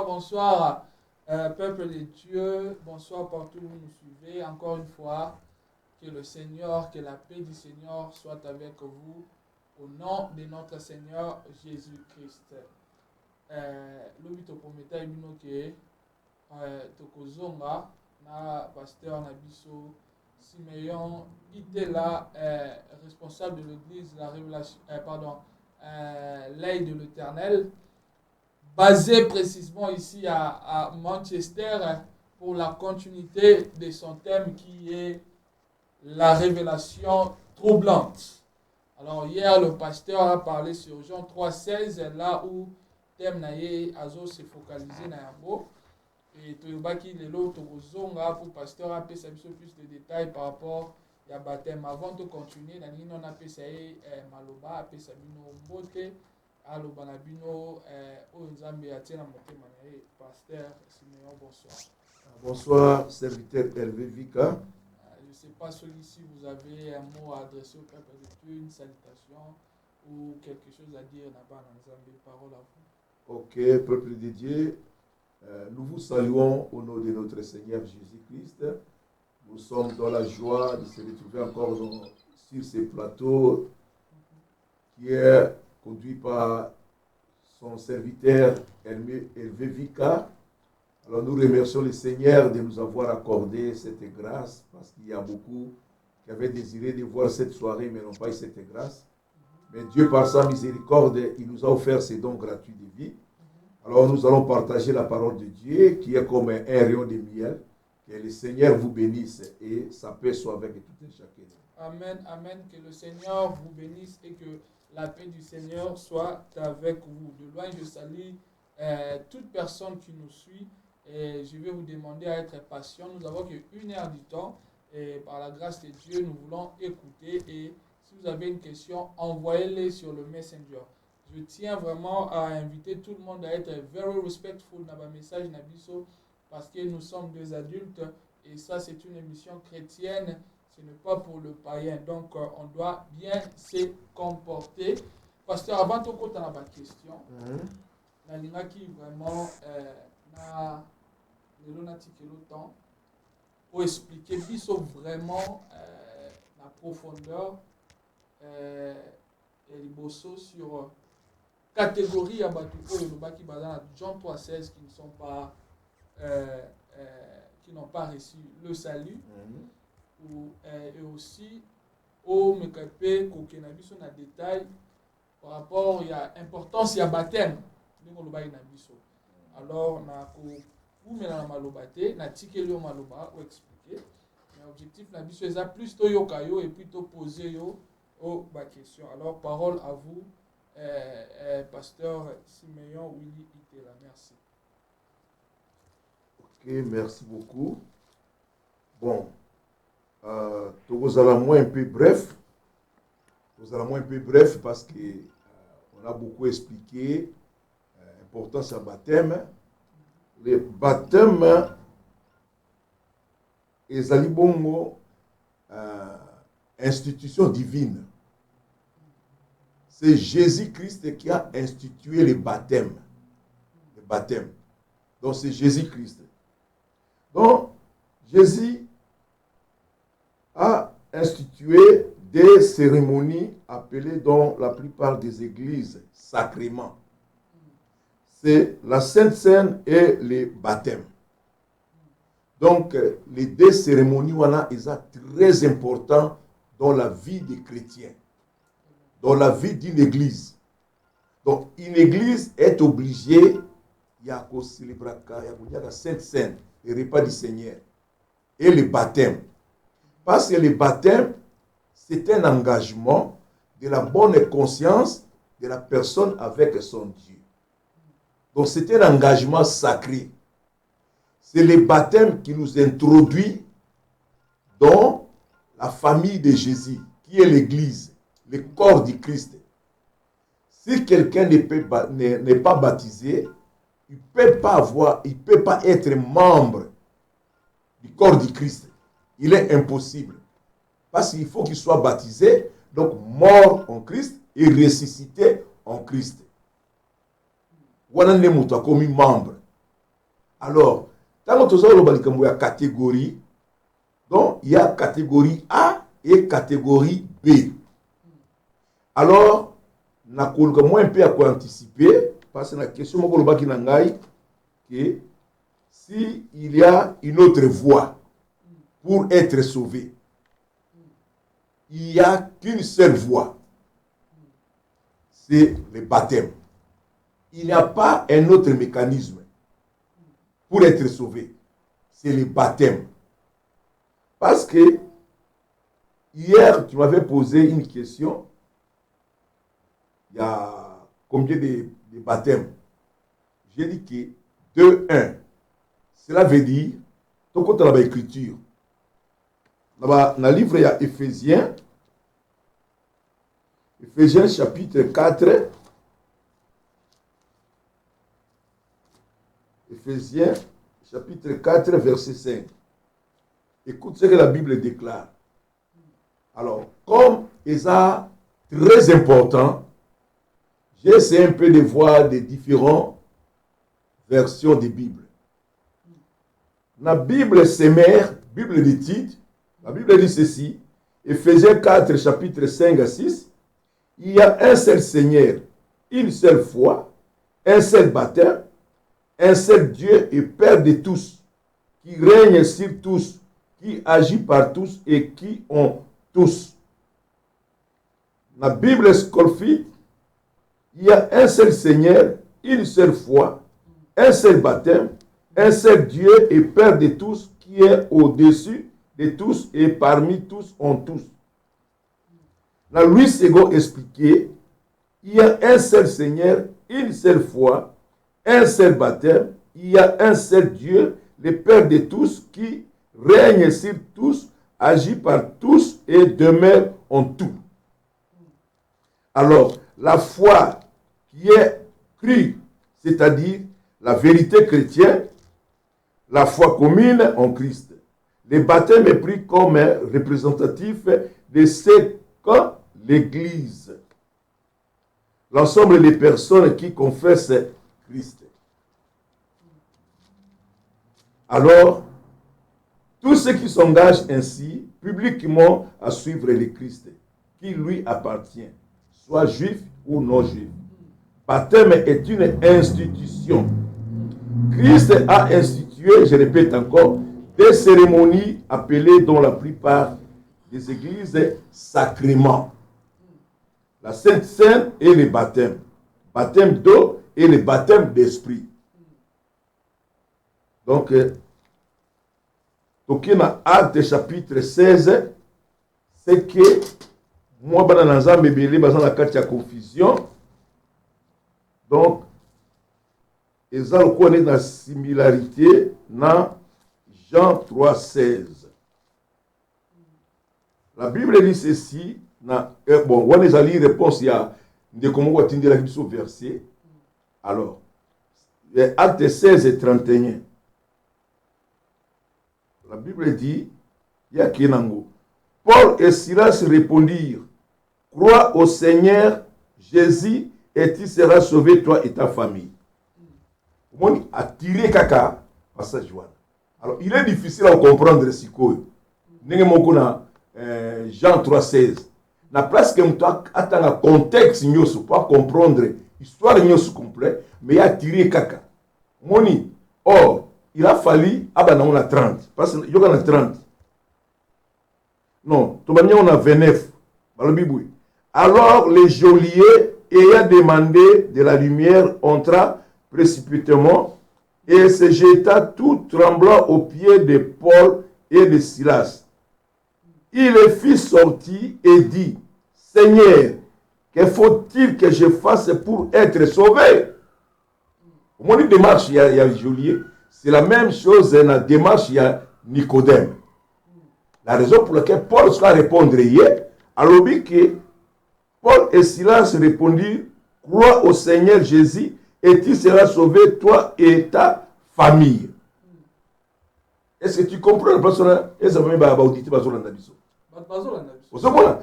Bonsoir, peuple de Dieu, bonsoir partout où vous nous suivez. Encore une fois, que le Seigneur, que la paix du Seigneur soit avec vous, au nom de notre Seigneur Jésus-Christ. Lobi tokometa ibino ke tokozonga na pasteur na biso Simeon Itela, responsable de l'église la révélation, l'œil de l'Éternel, basé précisément ici à Manchester, pour la continuité de son thème qui est la révélation troublante. Alors hier, le pasteur a parlé sur Jean 3,16, là où thème naye azo s'est focalisé na yango. Et toyobaki lelo tokozonga pour pasteur a pesa biso plus de détails par rapport à baptême. Avant de continuer, na nino na pesa maloba a pesa bino mbote. Aloba na bino oyo nzambe atie na motema na ye. Pasteur Simeon, bonsoir. Bonsoir, serviteur Hervé Vika. Je ne sais pas celui-ci, vous avez un mot à adresser au peuple de Dieu, une salutation ou quelque chose à dire là-bas dans Nzambe. Parole à vous. Ok, peuple de Dieu, nous vous saluons au nom de notre Seigneur Jésus-Christ. Nous sommes dans la joie de se retrouver encore sur ce plateau qui est conduit par son serviteur Hervé Vika. Alors nous remercions le Seigneur de nous avoir accordé cette grâce, parce qu'il y a beaucoup qui avaient désiré de voir cette soirée mais n'ont pas eu cette grâce. Mais Dieu, par sa miséricorde, il nous a offert ces dons gratuits de vie. Alors nous allons partager la parole de Dieu qui est comme un rayon de miel. Que le Seigneur vous bénisse et sa paix soit avec tout et chacun. Amen, amen. Que le Seigneur vous bénisse et que la paix du Seigneur soit avec vous. De loin, je salue toute personne qui nous suit. Et je vais vous demander à être patient. Nous avons qu'une heure du temps. Et par la grâce de Dieu, nous voulons écouter. Et si vous avez une question, envoyez-les sur le Messenger. Je tiens vraiment à inviter tout le monde à être very respectful dans le message Nabiso, parce que nous sommes des adultes et ça c'est une émission chrétienne, ce n'est pas pour le païen. Donc on doit bien se comporter. Pasteur, avant de continuer à la question, la qui vraiment le temps pour expliquer biso vraiment la profondeur et les bossos sur catégorie à Batouko et le Baki Bazan Jean 3,16 qui ne sont pas qui n'ont pas reçu le salut. et aussi au mekape kokena biso na détail par rapport à l'importance ya baptême ndenge olobaki na biso. Alors na kokumela na maloba te natikeli yo maloba oexpliquer, mais objectif na biso eza plus toyoka yo et puis toposer yo ba question. Alors parole à vous, pasteur Simeon Willy Itela. Merci. Ok, merci beaucoup. Bon, vous allez un peu bref. Vous allez un peu bref parce que on a beaucoup expliqué l'importance du baptême. Le baptême est une institution divine. C'est Jésus-Christ qui a institué le baptême. Le baptême. Donc c'est Jésus-Christ. Donc Jésus a institué des cérémonies appelées dans la plupart des églises sacrements. C'est la Sainte Seine et le baptême. Donc, les deux cérémonies, ils sont très importantes dans la vie des chrétiens, dans la vie d'une église. Donc, une église est obligée, il y a la Sainte Seine, le repas du Seigneur, et le baptême. Parce que le baptême, c'est un engagement de la bonne conscience de la personne avec son Dieu. Donc c'est un engagement sacré. C'est le baptême qui nous introduit dans la famille de Jésus, qui est l'Église, le corps du Christ. Si quelqu'un n'est pas baptisé, il ne peut pas être membre du corps du Christ. Il est impossible. Parce qu'il faut qu'il soit baptisé, donc mort en Christ et ressuscité en Christ. Voilà les moutons comme membre. Alors, quand on a une catégorie, donc il y a catégorie A et catégorie B. Alors, on a un peu à anticiper, parce que la question que s'il y a une autre voie pour être sauvé, il n'y a qu'une seule voie, c'est le baptême. Il n'y a pas un autre mécanisme pour être sauvé, c'est le baptême. Parce que hier, tu m'avais posé une question, il y a combien de baptêmes? J'ai dit que 2-1, cela veut dire, tout compte dans l'écriture. Dans le livre, il y a Éphésiens chapitre 4. Éphésiens chapitre 4, verset 5. Écoute ce que la Bible déclare. Alors, comme c'est très important, j'ai essayé un peu de voir des différentes versions de Bible. La Bible sémère, Bible des titres, la Bible dit ceci, Éphésiens 4, chapitre 5 à 6, il y a un seul Seigneur, une seule foi, un seul baptême, un seul Dieu et Père de tous, qui règne sur tous, qui agit par tous et qui ont tous. La Bible Scolfield, il y a un seul Seigneur, une seule foi, un seul baptême, un seul Dieu et Père de tous, qui est au-dessus de tous et parmi tous en tous. La Louis Sego expliqué, il y a un seul Seigneur, une seule foi, un seul baptême, il y a un seul Dieu, le Père de tous, qui règne sur tous, agit par tous et demeure en tout. Alors, la foi qui est crue, c'est-à-dire la vérité chrétienne, la foi commune en Christ. Le baptême est pris comme représentatif de ce qu'est l'Église. L'ensemble des personnes qui confessent Christ. Alors, tous ceux qui s'engagent ainsi publiquement à suivre le Christ, qui lui appartient, soit juif ou non juif. Baptême est une institution. Christ a institué, je répète encore, des cérémonies appelées dans la plupart des églises sacrements. La Sainte Seine et le baptême. Baptême d'eau et le baptême d'esprit. Donc, dans Acte chapitre 16, c'est que moi, je suis dans la carte de confusion. Donc, ils ont reconnu la similarité dans Jean 3, 16. La Bible dit ceci. Bon, on a une réponse, il y a de comment on atteindre la verset. Alors, Acte 16 et 31. La Bible dit, il y a Kenango. Paul et Silas répondirent, crois au Seigneur Jésus et tu seras sauvé, toi et ta famille. On a tiré caca, passage. Alors, il est difficile à comprendre ce qu'on Jean 3, 16. La place que tu as un contexte pour comprendre l'histoire complète, mais il a tiré caca. Moni, or, il a fallu, on a 30. Parce qu'il y a 30. Non, on a 29. Alors, le geôlier ayant demandé de la lumière entra précipitamment et se jeta tout tremblant aux pieds de Paul et de Silas. Il les fit sortir et dit, Seigneur, que faut-il que je fasse pour être sauvé? Au moins, une démarche, il y a geôlier. C'est la même chose dans la démarche, il y a Nicodème. La raison pour laquelle Paul soit répondre hier, alors que Paul et Silas répondirent, crois au Seigneur Jésus et tu seras sauvé, toi et ta famille. Est-ce que tu comprends la personne? Est-ce que tu as audité la personne?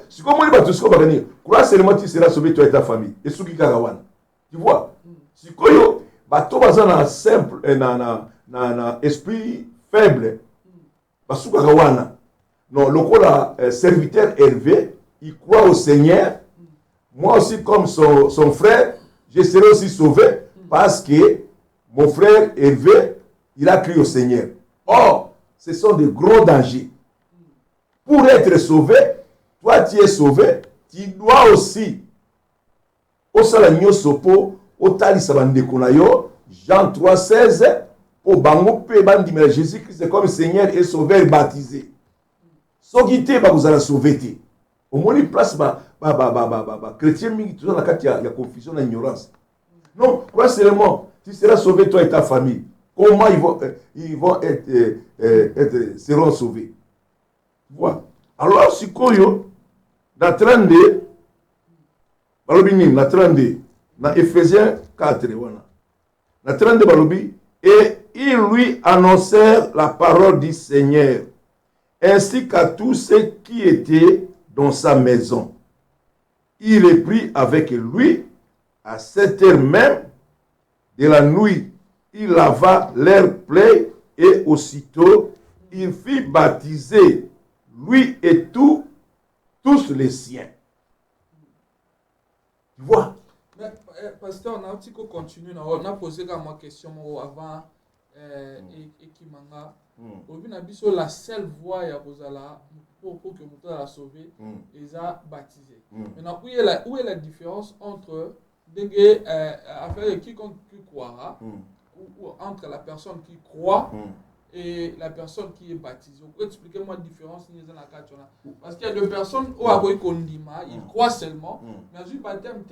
Si comme on dit, crois seulement tu seras sauvé, toi et ta famille. Et ce qui est tu vois? Si tu as un simple, un esprit faible, non, le serviteur élevé, il croit au Seigneur. Moi aussi, comme son frère, je serai aussi sauvé parce que mon frère élevé, il a crié au Seigneur. Or, ce sont de gros dangers. Pour être sauvé, toi tu es sauvé, tu dois aussi, au Salanyo Sopo, au Tali Sabandekonayo, Jean 3, 16, au Bango Bandimela Jésus-Christ, c'est comme Seigneur et Sauveur baptisé. Sogité, vous allez sauver. Au moins, il place, chrétien, tout ça, il y a confusion, il y a ignorance. Non, crois seulement, tu seras sauvé, toi et ta famille. Comment ils vont être seront sauvés? Voilà. Alors, si Koyo, dans 32, dans Ephésiens 4, dans 32, et ils lui annoncèrent la parole du Seigneur, ainsi qu'à tous ceux qui étaient dans sa maison. Il est pris avec lui à 7 heures même de la nuit. Il lava leurs plaies et aussitôt il fit baptiser lui et tous les siens. Tu vois? Mais, pasteur, on a un petit peu continué. On a posé une question avant et qui m'a dit la seule voie pour que vous la sauver, ils ont baptisé. Maintenant, où est la différence entre quiconque qui croira ou entre la personne qui croit et la personne qui est baptisée? Vous pouvez expliquer moi la différence dans la carte? Parce qu'il y a deux personnes ils croient seulement, mais ils baptême.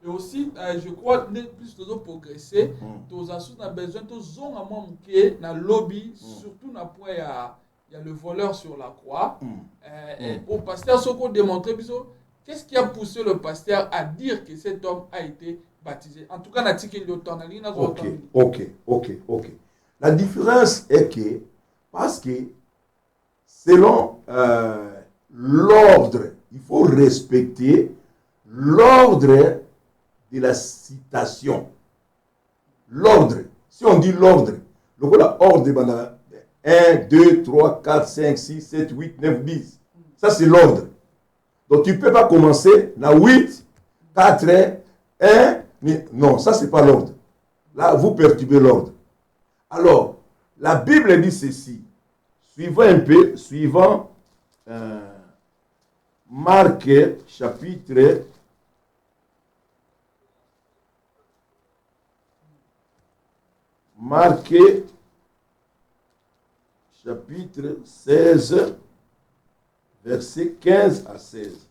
Et aussi, je crois que plus de progresser, tous on a besoin de dans lobby, surtout dans point il y a le voleur sur la croix. Au pasteur Soko démontrer qu'est-ce qui a poussé le pasteur à dire que cet homme a été baptisé. En tout cas, Ok. La différence est que, parce que selon l'ordre, il faut respecter l'ordre de la citation. L'ordre. Si on dit l'ordre, l'ordre, 1, 2, 3, 4, 5, 6, 7, 8, 9, 10. Ça, c'est l'ordre. Donc, tu ne peux pas commencer dans 8, 4, 1. Non, ça, ce n'est pas l'ordre. Là, vous perturbez l'ordre. Alors, la Bible dit ceci. Suivons un peu, suivant Marc chapitre 16, versets 15 à 16.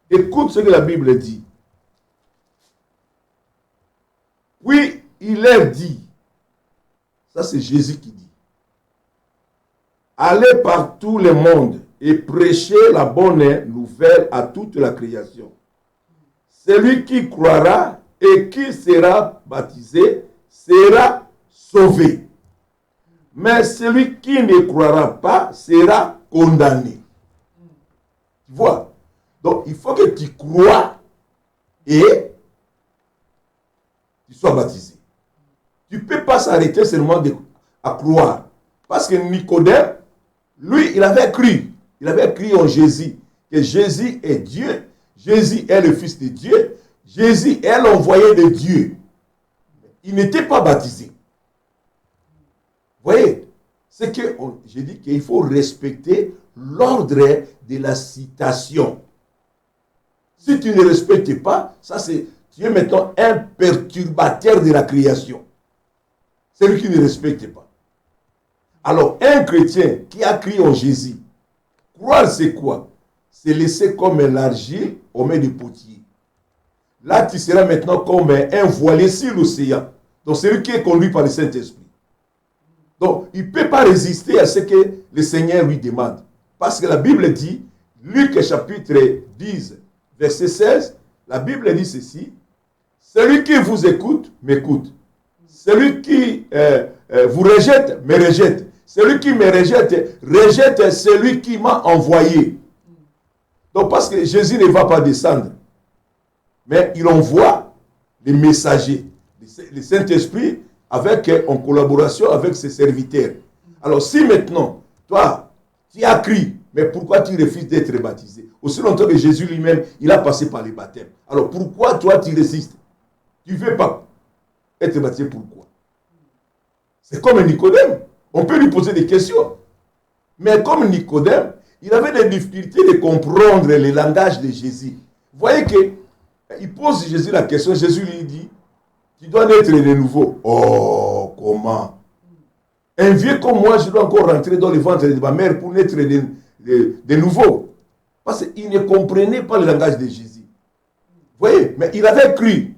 Écoute ce que la Bible dit. Puis il leur dit, ça c'est Jésus qui dit, allez par tout le monde et prêchez la bonne nouvelle à toute la création. Celui qui croira et qui sera baptisé sera sauvé. Mais celui qui ne croira pas sera condamné. Tu vois? Donc il faut que tu crois et tu sois baptisé. Tu ne peux pas s'arrêter seulement à croire. Parce que Nicodème, lui, il avait cru. Il avait cru en Jésus. Que Jésus est Dieu. Jésus est le Fils de Dieu. Jésus est l'envoyé de Dieu. Il n'était pas baptisé. Vous voyez? C'est que j'ai dit qu'il faut respecter l'ordre de la citation. Si tu ne respectes pas, ça c'est, tu es maintenant un perturbateur de la création. C'est lui qui ne respecte pas. Alors, un chrétien qui a cru en Jésus, croire c'est quoi? C'est laisser comme l'argile au mains du potier. Là, tu seras maintenant comme un voilier sur l'océan. Donc, c'est lui qui est conduit par le Saint-Esprit. Donc, il ne peut pas résister à ce que le Seigneur lui demande. Parce que la Bible dit, Luc chapitre 10, verset 16, la Bible dit ceci, celui qui vous écoute, m'écoute. Celui qui vous rejette, me rejette. Celui qui me rejette, rejette celui qui m'a envoyé. Donc, parce que Jésus ne va pas descendre, mais il envoie les messagers, le Saint-Esprit, en collaboration avec ses serviteurs. Alors, si maintenant, toi, tu as crié, mais pourquoi tu refuses d'être baptisé? Aussi longtemps que Jésus lui-même, il a passé par les baptêmes. Alors, pourquoi toi, tu résistes? Tu ne veux pas être baptisé, pourquoi? C'est comme Nicodème. On peut lui poser des questions. Mais comme Nicodème, il avait des difficultés de comprendre le langage de Jésus. Vous voyez qu'il pose Jésus la question, Jésus lui dit, tu dois naître de nouveau. Oh, comment? Un vieux comme moi, je dois encore rentrer dans le ventre de ma mère pour naître de nouveau. Parce qu'il ne comprenait pas le langage de Jésus. Vous voyez? Mais il avait cru.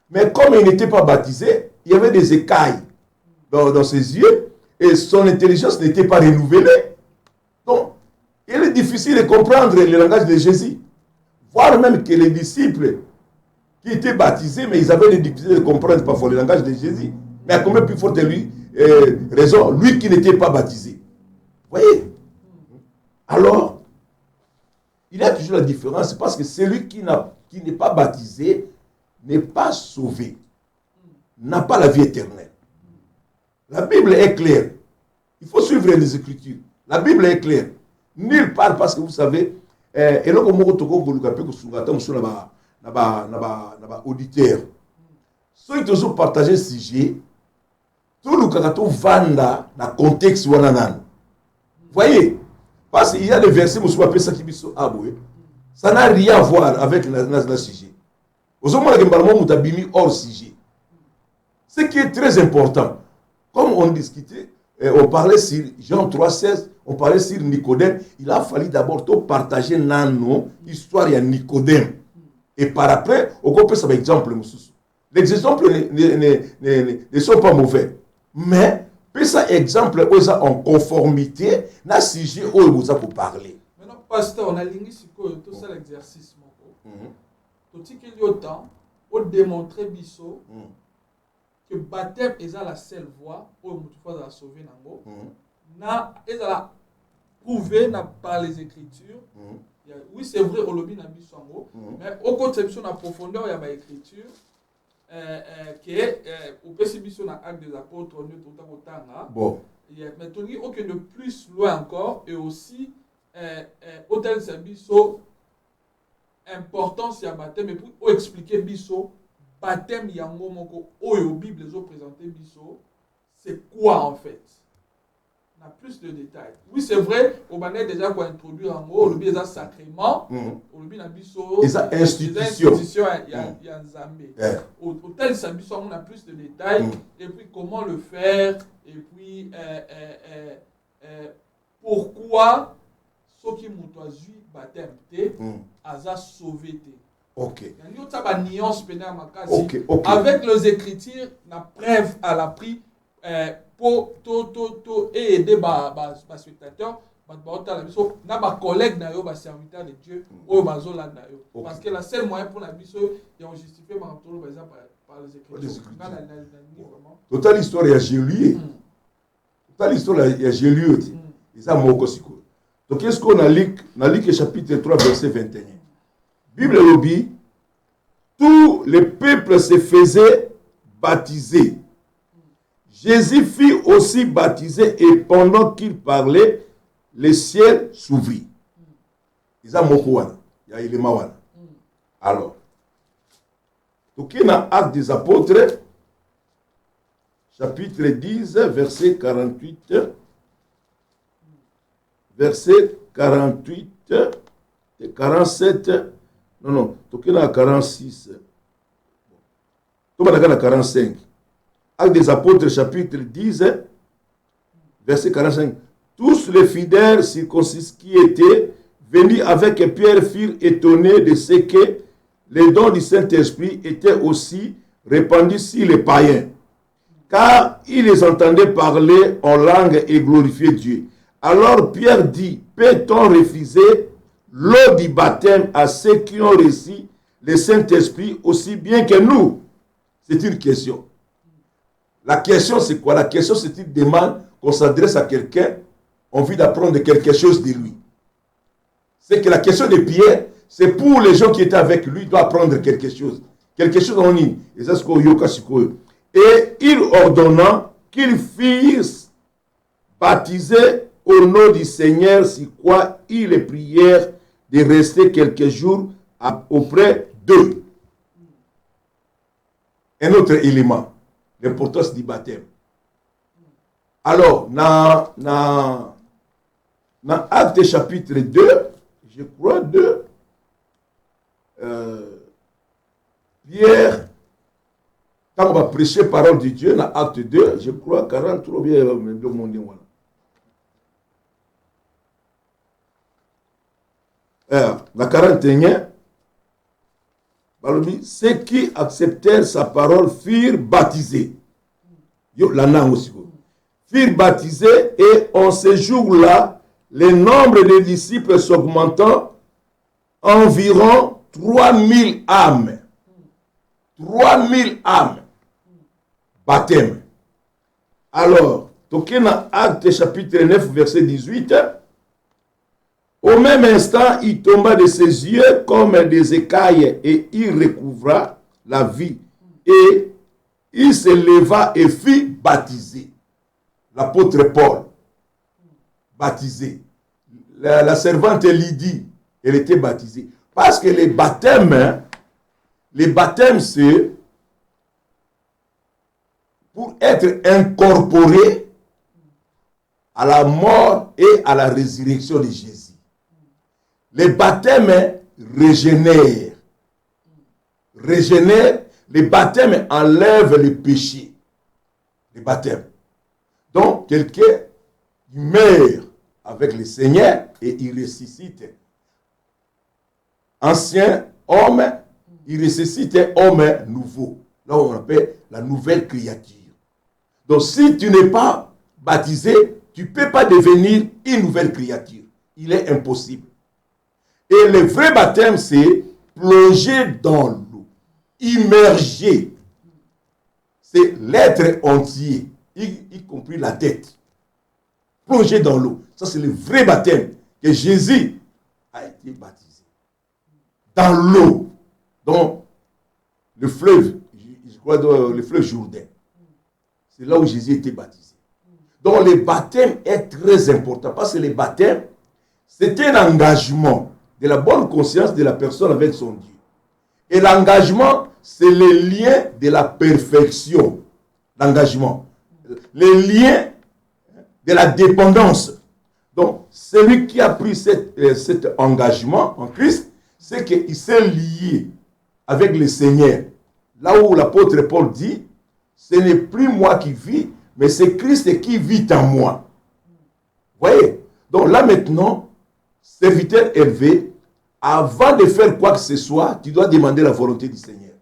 Mais comme il n'était pas baptisé, il y avait des écailles dans ses yeux et son intelligence n'était pas renouvelée. Donc, il est difficile de comprendre le langage de Jésus. Voire même que les disciples qui étaient baptisés, mais ils avaient des difficultés de comprendre parfois le langage de Jésus. Mais à combien plus forte raison, lui qui n'était pas baptisé. Vous voyez? Alors, il y a toujours la différence parce que celui qui n'est pas baptisé n'est pas sauvé, n'a pas la vie éternelle. La Bible est claire. Il faut suivre les Écritures. La Bible est claire. Nulle part, parce que vous savez, et là, comme auditeur. Ceux qui ont partagé ce sujet, tout le monde vanda dans le contexte. Vous voyez? Parce qu'il y a des versets, ça n'a rien à voir avec le sujet. Hors sujet. Ce qui est très important, comme on discutait, on parlait sur Jean 3,16, on parlait sur Nicodème, il a fallu d'abord tout partager dans l'histoire de Nicodème. Et par après, on peut faire un exemple. Les exemples ne sont pas mauvais. Mais, peut ça exemple en conformité, dans le sujet où vous avez parlé. Maintenant, pasteur, on a tout ça l'exercice. Tout ce qu'il y a autant, pour démontrer biso que le baptême est la seule voie pour nous sauver. Et ça prouvé par les Écritures. Oui, c'est vrai, au lobby n'a pas mais au conception en profondeur, il y a des écritures qui est au PCB dans l'acte des apôtres, bon. Mais tu aucun de plus loin encore, et aussi au tel service importance ya baptême, mais pour expliquer biso baptême yango moko oyo Bible les ont présenté biso, c'est quoi en fait? On a plus de détails. Oui, c'est vrai, on a déjà quoi introduire en haut, il y a un sacrement, il y a une institution, il y a un zambé. Au tel sabiso, on a plus de détails, et puis comment le faire, et puis pourquoi ceux qui m'ont joué baptême, a sauvé. Ok. Il y a une nuance pénale. Avec les écritures, la preuve à la prix pour aider les spectateurs, les collègues, les serviteurs de Dieu, parce que la seule moyen pour la vie, c'est de justifier par les écritures. Total histoire, il y a Jélieu. Total histoire, il y a Jélieu. Et ça, mon cosico. Donc, qu'est-ce qu'on a lu dans Luc chapitre 3, verset 21. Bible lobby, tous les peuples se faisaient baptiser. Jésus fut aussi baptisé et pendant qu'il parlait, le ciel s'ouvrit. Ils ont mokouana, il y a élément wana. Alors, donc il y a Actes des Apôtres, chapitre 10, verset 48, verset 48 et 47. Non, donc il y a 46. Tout le monde a 45. Actes des Apôtres, chapitre 10, verset 45. Tous les fidèles circoncis qui étaient venus avec Pierre furent étonnés de ce que les dons du Saint-Esprit étaient aussi répandus sur les païens. Car ils les entendaient parler en langue et glorifier Dieu. Alors Pierre dit, peut-on refuser l'eau du baptême à ceux qui ont reçu le Saint-Esprit aussi bien que nous? C'est une question. La question, c'est quoi? La question, c'est une demande qu'on s'adresse à quelqu'un, on veut d'apprendre quelque chose de lui. C'est que la question de Pierre, c'est pour les gens qui étaient avec lui, doivent apprendre quelque chose. Quelque chose en ligne. Et ça, c'est ce qu'on Et il ordonna qu'ils fissent baptiser au nom du Seigneur, sur quoi ils les prièrent de rester quelques jours auprès d'eux. Un autre élément, l'importance du baptême. Alors, dans Actes chapitre 2, je crois 2, Pierre, quand on va prêcher parole de Dieu, dans Acte 2, je crois 43 bien, dans 41, ceux qui acceptèrent sa parole furent baptisés. Furent baptisés et en ce jour-là, le nombre de disciples s'augmentant environ 3000 âmes. 3000 âmes. Baptême. Alors, dans Acte chapitre 9, verset 18, au même instant, il tomba de ses yeux comme des écailles et il recouvra la vie. Et il se leva et fut baptisé. L'apôtre Paul, baptisé. La servante Lydie, elle était baptisée. Parce que les baptêmes, c'est pour être incorporé à la mort et à la résurrection de Jésus. Les baptêmes régénèrent. Les baptêmes enlèvent le péché. Les baptêmes. Donc, quelqu'un meurt avec le Seigneur et il ressuscite. Ancien homme, il ressuscite homme nouveau. Là, on appelle la nouvelle créature. Donc, si tu n'es pas baptisé, tu ne peux pas devenir une nouvelle créature. Il est impossible. Et le vrai baptême, c'est plonger dans l'eau, immerger. C'est l'être entier, y compris la tête. Plonger dans l'eau. Ça, c'est le vrai baptême que Jésus a été baptisé. Dans l'eau. Dans le fleuve, je crois, dans le fleuve Jourdain. C'est là où Jésus a été baptisé. Donc, le baptême est très important parce que le baptême, c'est un engagement de la bonne conscience de la personne avec son Dieu. Et l'engagement, c'est le lien de la perfection. L'engagement. Le lien de la dépendance. Donc, celui qui a pris cet engagement en Christ, c'est qu'il s'est lié avec le Seigneur. Là où l'apôtre Paul dit, ce n'est plus moi qui vis, mais c'est Christ qui vit en moi. Vous voyez? Donc là maintenant, serviteur élevé, avant de faire quoi que ce soit, tu dois demander la volonté du Seigneur.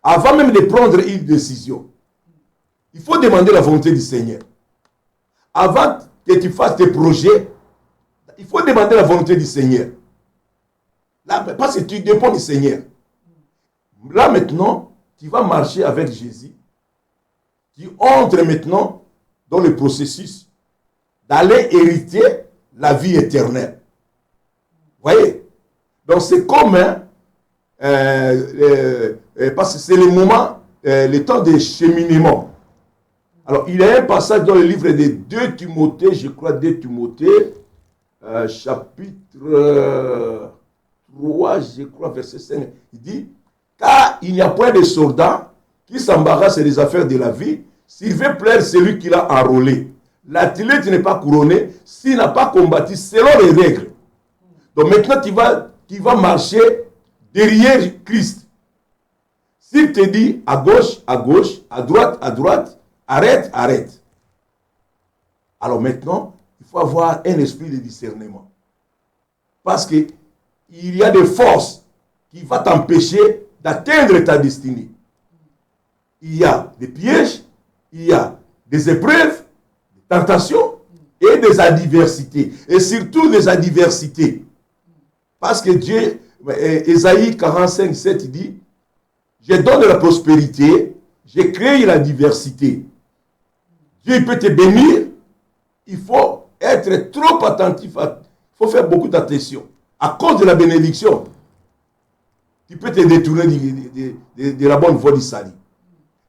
Avant même de prendre une décision, il faut demander la volonté du Seigneur. Avant que tu fasses tes projets, il faut demander la volonté du Seigneur. Là, parce que tu dépends du Seigneur. Là maintenant, tu vas marcher avec Jésus. Tu entres maintenant dans le processus d'aller hériter la vie éternelle. Vous voyez? Donc c'est comme, parce que c'est le moment, le temps de cheminement. Alors il y a un passage dans le livre de 2 Timothée, je crois 2 Timothée, chapitre 3, je crois, verset 5. Il dit, car il n'y a point de soldat qui s'embarrasse des affaires de la vie, s'il veut plaire celui qui l'a enrôlé. L'athlète n'est pas couronné s'il n'a pas combattu selon les règles. Donc maintenant, tu vas marcher derrière Christ. S'il te dit à gauche, à droite, arrête, arrête. Alors maintenant, il faut avoir un esprit de discernement. Parce qu'il y a des forces qui vont t'empêcher d'atteindre ta destinée. Il y a des pièges, il y a des épreuves, des tentations et des adversités. Et surtout des adversités. Parce que Dieu, Ésaïe 45, 7 dit, je donne la prospérité, je crée la diversité. Dieu peut te bénir, il faut être trop attentif, il faut faire beaucoup d'attention. À cause de la bénédiction, tu peux te détourner de la bonne voie du salut.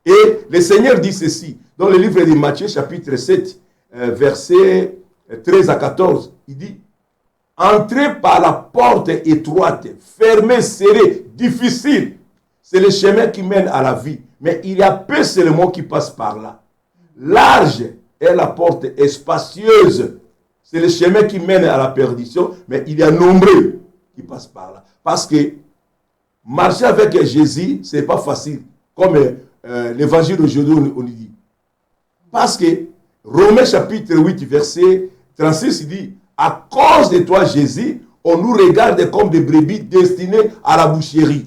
Et le Seigneur dit ceci, dans le livre de Matthieu, chapitre 7, versets 13 à 14, il dit, entrez par la porte étroite, fermée, serrée, difficile. C'est le chemin qui mène à la vie. Mais il y a peu seulement qui passent par là. Large est la porte, spacieuse. C'est le chemin qui mène à la perdition, mais il y a nombreux qui passent par là. Parce que marcher avec Jésus, ce n'est pas facile. Comme l'évangile d'aujourd'hui, on dit. Parce que Romains chapitre 8, verset 36, il dit, à cause de toi, Jésus, on nous regarde comme des brebis destinées à la boucherie.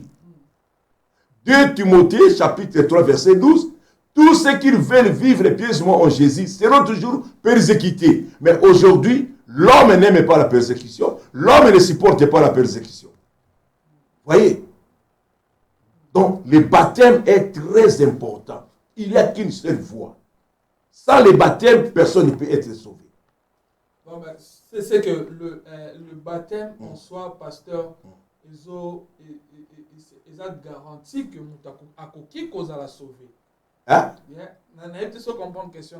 2 Timothée chapitre 3, verset 12, tous ceux qui veulent vivre pieusement en Jésus seront toujours persécutés. Mais aujourd'hui, l'homme n'aime pas la persécution. L'homme ne supporte pas la persécution. Voyez? Donc, le baptême est très important. Il n'y a qu'une seule voie. Sans le baptême, personne ne peut être sauvé. Bon, ben, c'est que le baptême en soi, pasteur, ils ont garanti que nous avons cause à la sauver. Hein? On a été sur comprendre une question.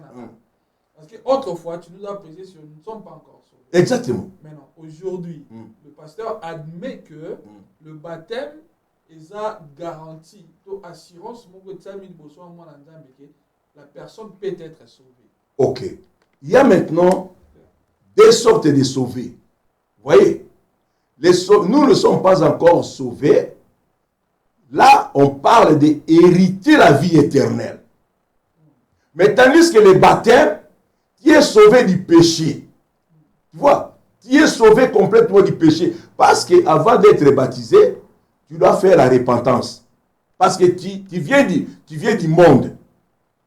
Parce qu'autrefois, tu nous as précisé sur nous ne sommes pas encore sauvés. Exactement. Maintenant, aujourd'hui, le pasteur admet que le baptême est garanti. Donc, assurance, la personne peut être sauvée. Ok. Il y a maintenant 2 sortes de sauvés. Vous voyez? Nous ne sommes pas encore sauvés. Là, on parle d'hériter la vie éternelle. Mais tandis que le baptême, tu es sauvé du péché. Tu vois? Tu es sauvé complètement du péché. Parce qu'avant d'être baptisé, tu dois faire la repentance. Parce que tu viens du monde.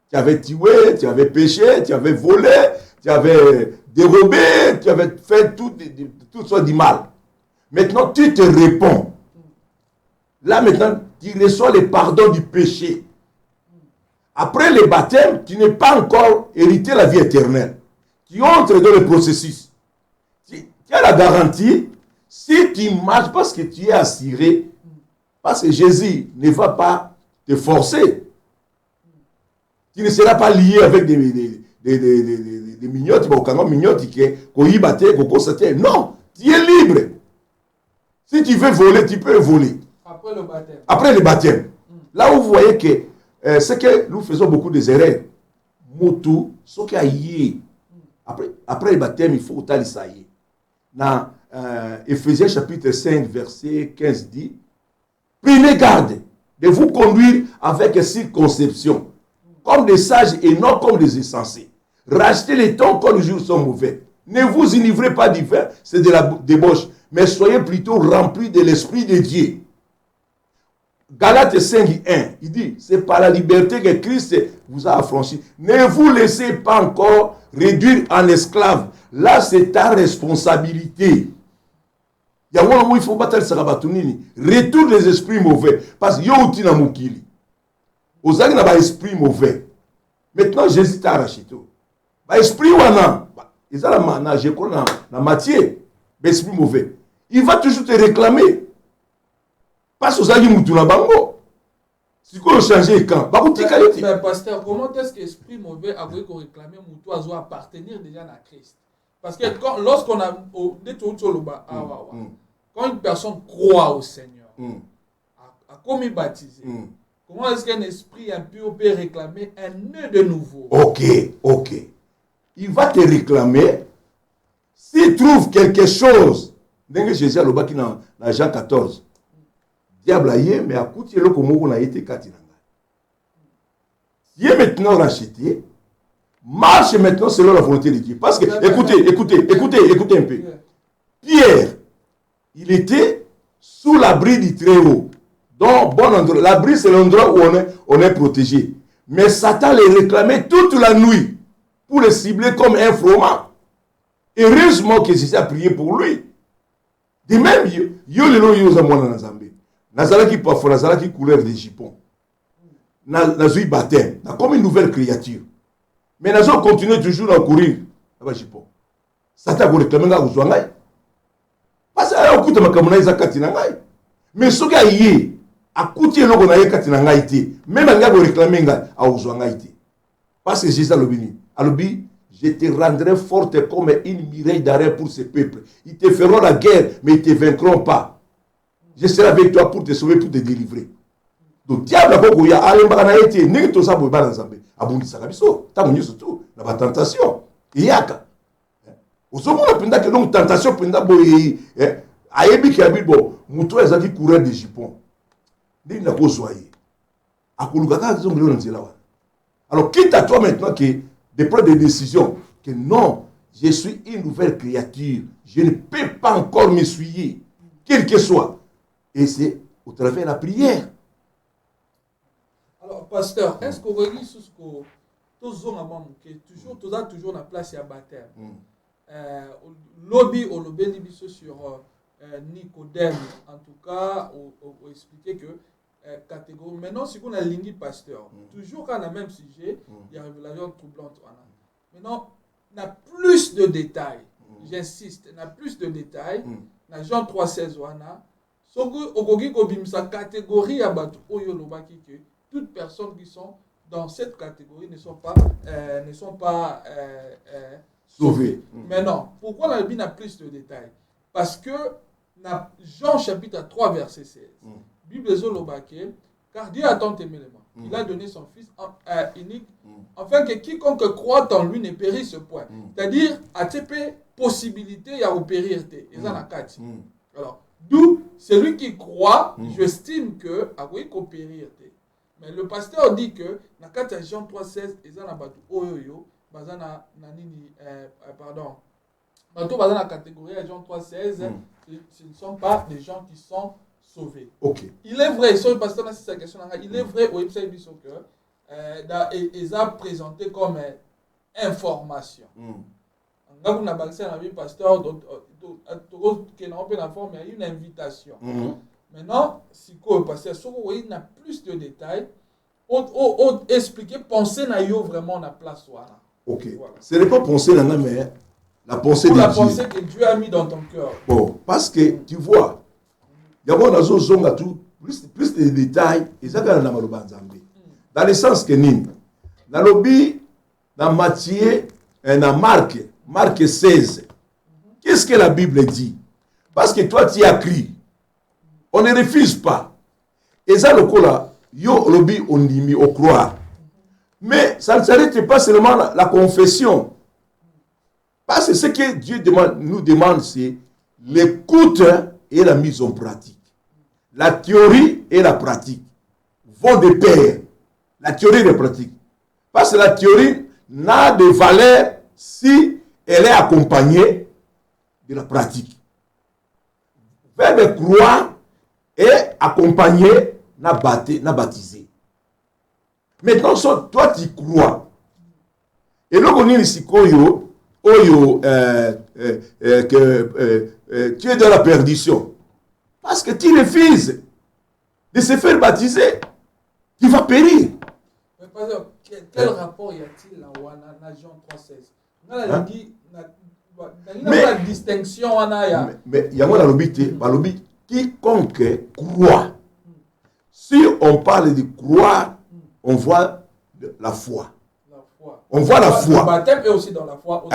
Tu avais tué, tu avais péché, tu avais volé, tu avais dérobé, tu avais fait tout sortes de mal. Maintenant, tu te réponds. Là, maintenant, tu reçois le pardon du péché. Après le baptême, tu n'es pas encore hérité la vie éternelle. Tu entres dans le processus. Tu as la garantie, si tu marches parce que tu es assuré, parce que Jésus ne va pas te forcer. Tu ne seras pas lié avec des mignottes, non, tu es libre. Si tu veux voler, tu peux voler. Après le baptême. Après le baptême. Là où vous voyez que c'est que nous faisons beaucoup des erreurs. Motu, ce qui a yé. Après le baptême, il faut que ça y est. Dans Éphésiens chapitre 5, verset 15 dit, prenez garde de vous conduire avec circonception, comme des sages et non comme des insensés. Rachetez les temps quand les jours sont mauvais. Ne vous enivrez pas du vin, c'est de la débauche, mais soyez plutôt remplis de l'Esprit de Dieu. Galates 5, 1, il dit, c'est par la liberté que Christ vous a affranchi. Ne vous laissez pas encore réduire en esclave. Là, c'est ta responsabilité. Il y a un moment où il faut battre le sarabatunini. Retourne les esprits mauvais. Parce que yo na mukili. Aux gens qui n'ont pas esprit mauvais. Maintenant, Jésus t'a arraché tout. Esprit wana. Ils ont la mana, je crois, dans Matthieu. Esprit mauvais. Il va toujours te réclamer. Parce que vous avez dit bango. Si vous changez quand mais pasteur, comment est-ce que l'esprit mauvais a voulu réclamer Moutou à appartenir déjà à Christ? Parce que lorsqu'on a quand une personne croit au Seigneur, a commis baptisé, comment est-ce qu'un esprit impur peut réclamer un nœud de nouveau? Ok. Il va te réclamer s'il trouve quelque chose. Dès que Jésus a le baki dans Jean 14. Diable a yé, mais à coup de l'eau on a été katinanga. Il est maintenant racheté. Marche maintenant selon la volonté de Dieu. Parce que, écoutez un peu. Pierre, il était sous l'abri du Très-Haut. Donc, bon endroit. L'abri, c'est l'endroit où on est protégé. Mais Satan les réclamait toute la nuit pour le cibler comme un froment. Heureusement que Jésus a prié pour lui. De même, yo le yo za mwana na Zambie. Nazalaki parfois, nazalaki couleur de jupon. Nazui baptême. Na comme une nouvelle créature. Mais nous allons continuer toujours à courir. Satan va réclamer à Ouzouangaï. Parce que là, on coûte ma camonaïsa katinangaï. Mais ce qu'il y a, à coûter l'eau qu'on a katinangaï, même à réclamer à Ouzouangaï. Parce que Jésus a le béni. Je te rendrai forte comme une mireille d'arrêt pour ce peuple. Ils te feront la guerre, mais ils ne te vaincront pas. Je serai avec toi pour te sauver, pour te délivrer. Donc, diable a beaucoup, il y a un baganaïté, n'est-ce pas ça pour le Zambé. Abondi Sakabiso, t'as surtout, dans la tentation. Il y a qu'à. Au second, on a que donc tentation, on a boy, aébi qui habite bon, mouton est qui courait des jupons. N'est n'a pas soyé. À Koulugaka, ils ont brûlé dans là. Alors, quitte à toi maintenant de prendre des décisions, que non, je suis une nouvelle créature, je ne peux pas encore m'essuyer, quel que soit. Et c'est au travers de la prière. Alors, pasteur, est-ce que vous voyez ce que toujours la place à baptême? Lobby au lobby sur Nicodème, en tout cas, on expliquer que catégorie. Maintenant, si on a ligne pasteur, toujours quand on a le même sujet, il y a une révélation troublante. Maintenant, on a plus de détails. J'insiste, on a plus de détails. Dans Jean 3,16, on a. Sa catégorie à battre toutes personnes qui sont dans cette catégorie ne sont pas sauvées. Mais non, pourquoi la Bible a plus de détails? Parce que dans Jean chapitre 3 verset 16, Bible est car Dieu a tant aimé le monde. Il a donné son Fils unique, afin que quiconque croit en lui ne périsse point. C'est-à-dire, à TP, possibilité, il y a au périr. Alors, d'où celui qui croit, j'estime que a périr. Mais le pasteur dit que dans Jean 3,16, ils ont battu oyoyo, pardon, dans la catégorie Jean 3,16, ce ne sont pas des gens qui sont sauvés. Okay. Il est vrai, sur le pasteur sa question, il est vrai au website du soccer, ils ont présenté comme information. Quand on a bâti un avis pasteur, il y a une invitation. Maintenant, si le pasteur, il y a plus de détails, expliquer, penser à yo vraiment la place. Ok. Voilà. Ce n'est pas penser là, mais la pensée de Dieu. La pensée que Dieu a mis dans ton cœur. Bon, parce que tu vois, il y a plus de détails, et ça dans le sens que nous, dans le lobby, dans Matthieu, dans Marc 16, qu'est-ce que la Bible dit? Parce que toi, tu as crié. On ne refuse pas. Et ça, le là, yo lobby on dit au croire. Mais ça ne s'arrête pas seulement la confession. Parce que ce que Dieu nous demande, c'est l'écoute et la mise en pratique. La théorie et la pratique vont de pair. La théorie et la pratique. Parce que la théorie n'a de valeur si elle est accompagnée de la pratique. Verbe croire est accompagné n'a baptisé. Maintenant, toi tu crois. Et là, on est ici, tu es dans la perdition. Parce que tu refuses de se faire baptiser. Tu vas périr. Mais par exemple, quel rapport y a-t-il dans Jean 3,16? Mais la distinction, mais il y a un lobby, quiconque croit. Si on parle de croire, on voit la foi. On voit la foi. Le baptême est aussi dans la foi. En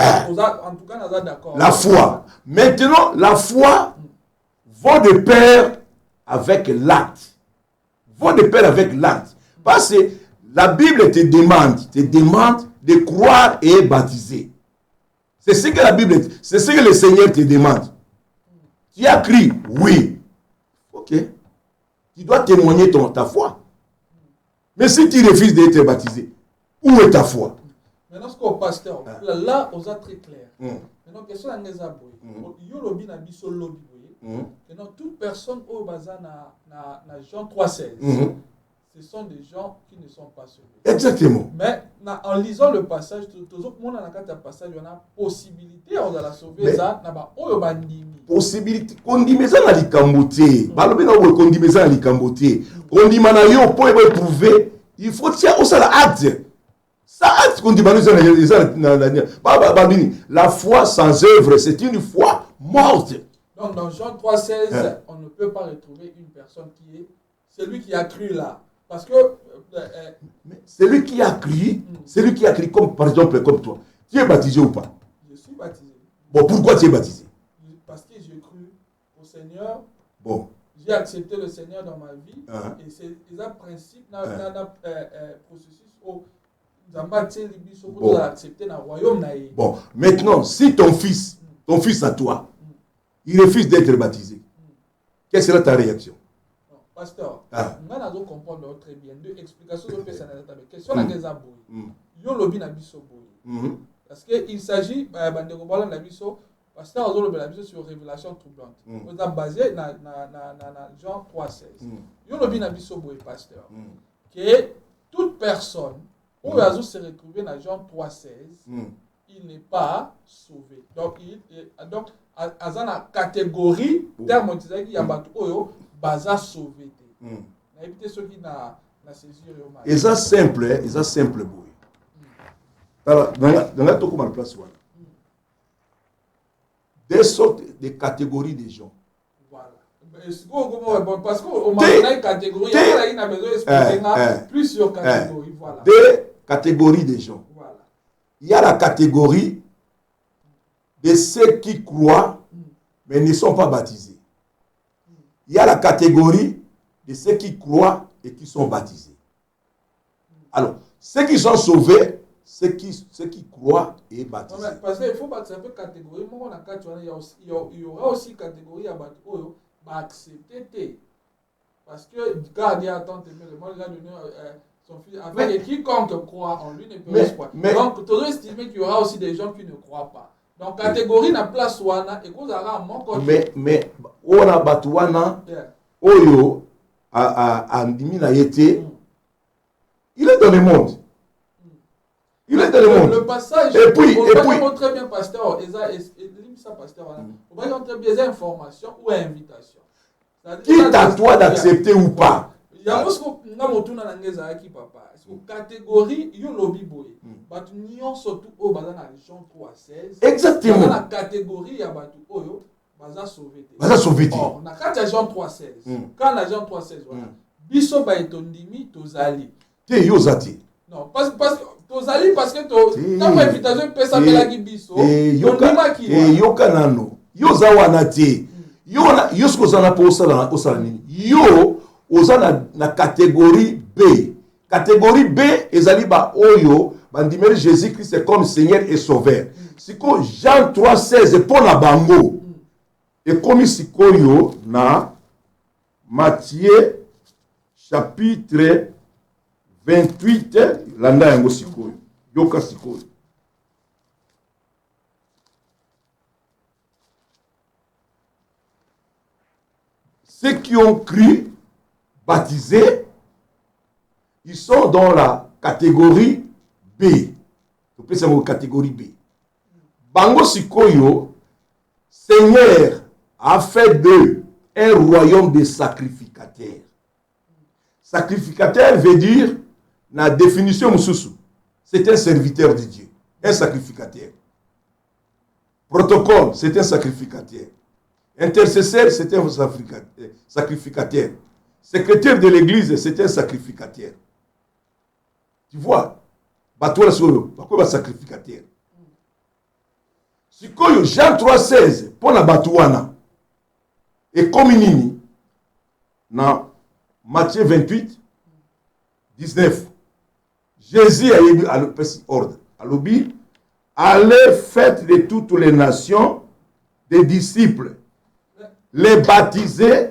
tout cas, on est d'accord. La foi. Maintenant, la foi va de pair avec l'acte. Va de pair avec l'acte. Parce que la Bible te demande de croire et être baptisé. C'est ce que la Bible, c'est ce que le Seigneur te demande. Tu as crié, oui. Ok. Tu dois témoigner ta foi. Mais si tu refuses d'être baptisé, où est ta foi? Maintenant, ce qu'on pasteur, là, on a très clair. Maintenant, question à Nezaboy. Yolobi na biso lobi. Maintenant, toute personne au bazar na Jean 3,16. Ce sont des gens qui ne sont pas sauvés. Exactement. Mais en lisant le passage, tout le monde a un passage, il y a possibilité de la sauver. Possibilité. Kondimeza na likambote. Balobi na wo kondimeza na likambote. Kondima na yo po ebo prouver. Il faut tiens au sala acte. Ça acte kondimeza na la foi sans œuvre, c'est une foi morte. Donc dans Jean 3,16, on ne peut pas retrouver une personne qui est celui qui a cru là. Parce que celui qui a crié, comme par exemple comme toi, tu es baptisé ou pas? Je suis baptisé. Bon, pourquoi tu es baptisé? Parce que j'ai cru au Seigneur. Bon. J'ai accepté le Seigneur dans ma vie. Et c'est un principe, un processus où nous avons accepté dans le royaume. Bon, maintenant, si ton fils à toi, il refuse d'être baptisé, quelle sera ta réaction? Pasteur, nous allons comprendre très bien. Deux explications de la question à Nezaboy. Yo lobi na biso boy. Parce qu'il s'agit de Robola na biso, pasteur a lobi na biso sur révélation troublante. On a basé na Jean 3,16. Yo lobi na biso boy, pasteur. Que toute personne où il se retrouver dans Jean 3,16, il n'est pas sauvé. Donc à la catégorie terme qui y a battu oyo baza sauvé. Na éviter ceux qui na saisi yo mal. Et ça simple boy. Alors dans la toko mal place voilà. Des sortes de catégories de gens. Voilà. Parce qu'on m'a donné une catégorie, il y a besoin d'expliquer plusieurs catégories. Voilà. Des catégories de gens. Voilà. Il y a la catégorie de ceux qui croient mais ne sont pas baptisés. Il y a la catégorie de ceux qui croient et qui sont baptisés. Alors, ceux qui sont sauvés, ceux qui croient et baptisés. Parce qu'il faut pas que ça peut catégorie. Il y aura aussi catégorie à accepter. Parce que garder attente, moi j'ai donné son fils. Avec quiconque croit en lui ne peut pas. Donc, tu dois estimer qu'il y aura aussi des gens qui ne croient pas. Donc, catégorie na place wana et qu'on aura mon côté. Mais on a batouana oyo andimi na yete. Il est dans le monde. Il est dans le monde. Le passage. Et puis très bien pasteur. Ça pasteur. On va montrer bien des informations ou invitation. Quitte à toi d'accepter ou pas. Il y a aussi na ngeza ki papa. Catégorie yo lobby boy. Batu nyon surtout au bazar na Jean 3,16. Exactement. La catégorie ya batu oyo baza sauvé. Baza sauvé. On a quand Jean 3,16. Quand la Jean 3,16 voilà. Biso ba etondimi tozali. Te yozati. Non, parce que tozali parce que ta invitation pesa bela ki biso. Yoka nano. Yoza wana te. Yo sko zana po osala nini. Yo ozana na catégorie B. Catégorie B ezali ba oyo bandimeli Jésus-Christ est comme Seigneur et Sauveur. Siko Jean 3,16 pour la bango. Et comme sikoyo na Matthieu chapitre 28, landa yango sikoyo. Yoka sikoyo. Ceux qui ont cru, baptisés, ils sont dans la catégorie B. Vous pouvez savoir la catégorie B. Bango Sikoyo, Seigneur a fait d'eux un royaume de sacrificateurs. Sacrificateur veut dire, la définition Moussoussou, c'est un serviteur de Dieu, un sacrificateur. Protocole, c'est un sacrificateur. Intercesseur, c'est un sacrificateur. Secrétaire de l'église, c'est un sacrificateur. Tu vois, Batoula Solo, pourquoi sacrificateur? Si Jean 3,16 pour la Batouana et comme Nini, dans Matthieu 28, 19, Jésus a eu à l'ordre. À l'objet, allez faites de toutes les nations des disciples, les baptiser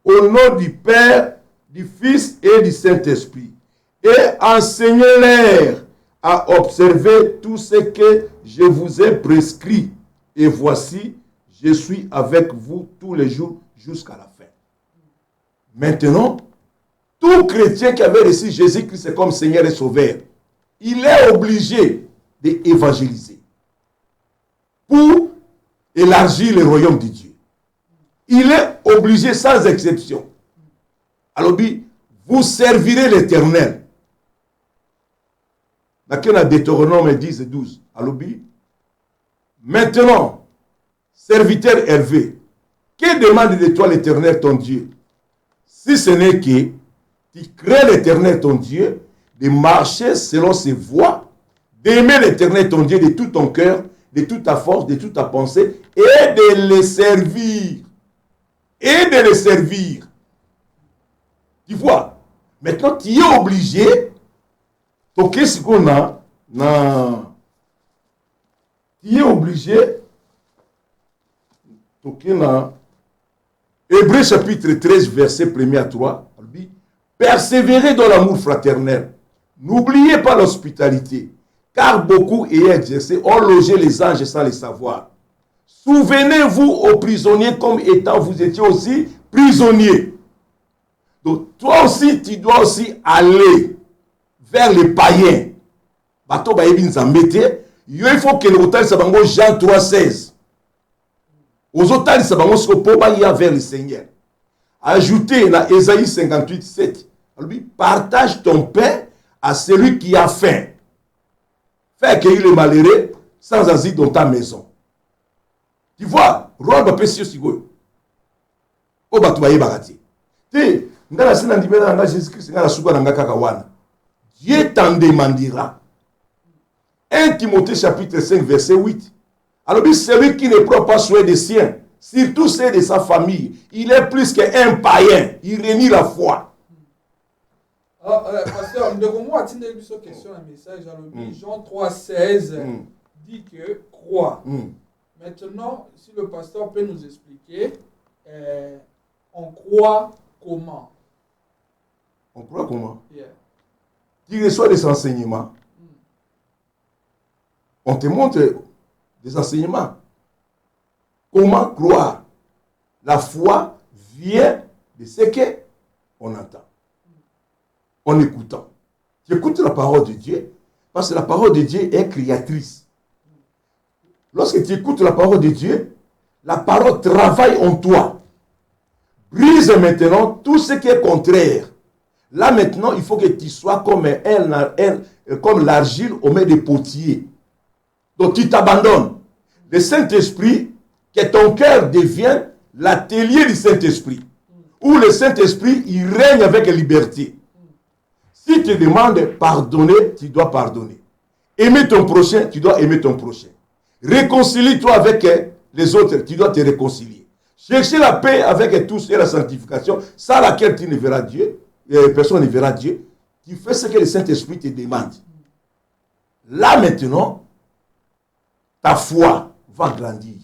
au nom du Père, du Fils et du Saint-Esprit, et enseignez-leur à observer tout ce que je vous ai prescrit. Et voici, je suis avec vous tous les jours jusqu'à la fin. Maintenant, tout chrétien qui avait reçu Jésus-Christ comme Seigneur et Sauveur, il est obligé d'évangéliser pour élargir le royaume de Dieu. Il est obligé sans exception. Alors, vous servirez l'Éternel. Dans la Deutéronome 10 et 12. Alors, maintenant, serviteur Hervé, que demande de toi l'Éternel ton Dieu? Si ce n'est que tu crées l'Éternel ton Dieu, de marcher selon ses voies, d'aimer l'Éternel ton Dieu de tout ton cœur, de toute ta force, de toute ta pensée, et de le servir. Et de le servir. Tu vois, maintenant tu es obligé, tu es obligé, Hébreux chapitre 13, verset 1 à 3, persévérez dans l'amour fraternel, n'oubliez pas l'hospitalité, car beaucoup ayant exercé ont logé les anges sans le savoir. Souvenez-vous aux prisonniers comme étant vous étiez aussi prisonniers. Donc toi aussi, tu dois aussi aller vers les païens. Il faut que le hôtel Sabango Jean 3,16. Aux hôtels Sabango Skopoba vers le Seigneur. Ajoutez dans Ésaïe 58, 7. Partage ton pain à celui qui a faim. Fais accueillir les malheureux sans asile dans ta maison. Tu vois, roi va pécher sur Sigo. Au batouaye bagati. Tu n'as pas dit que Jésus-Christ n'a pas Dieu t'en demandera. 1 Timothée chapitre 5, verset 8. Alors, celui qui ne prend pas soin des siens, surtout ceux de sa famille, il est plus qu'un païen. Il renie la foi. Pasteur, moi, tu as une question, un message. Jean 3,16 dit que crois. Maintenant, si le pasteur peut nous expliquer, on croit comment? On croit comment? Yeah. Tu reçois des enseignements. On te montre des enseignements. Comment croire? La foi vient de ce qu'on entend. En écoutant. Tu écoutes la parole de Dieu, parce que la parole de Dieu est créatrice. Lorsque tu écoutes la parole de Dieu, la parole travaille en toi. Brise maintenant tout ce qui est contraire. Là maintenant, il faut que tu sois comme l'argile au milieu des potiers. Donc tu t'abandonnes. Le Saint-Esprit, que ton cœur devienne l'atelier du Saint-Esprit. Où le Saint-Esprit, il règne avec liberté. Si tu demandes pardonner, tu dois pardonner. Aimer ton prochain, tu dois aimer ton prochain. Réconcilie-toi avec les autres, tu dois te réconcilier. Chercher la paix avec tous et la sanctification, sans laquelle tu ne verras Dieu, personne ne verra Dieu. Tu fais ce que le Saint-Esprit te demande. Là maintenant, ta foi va grandir.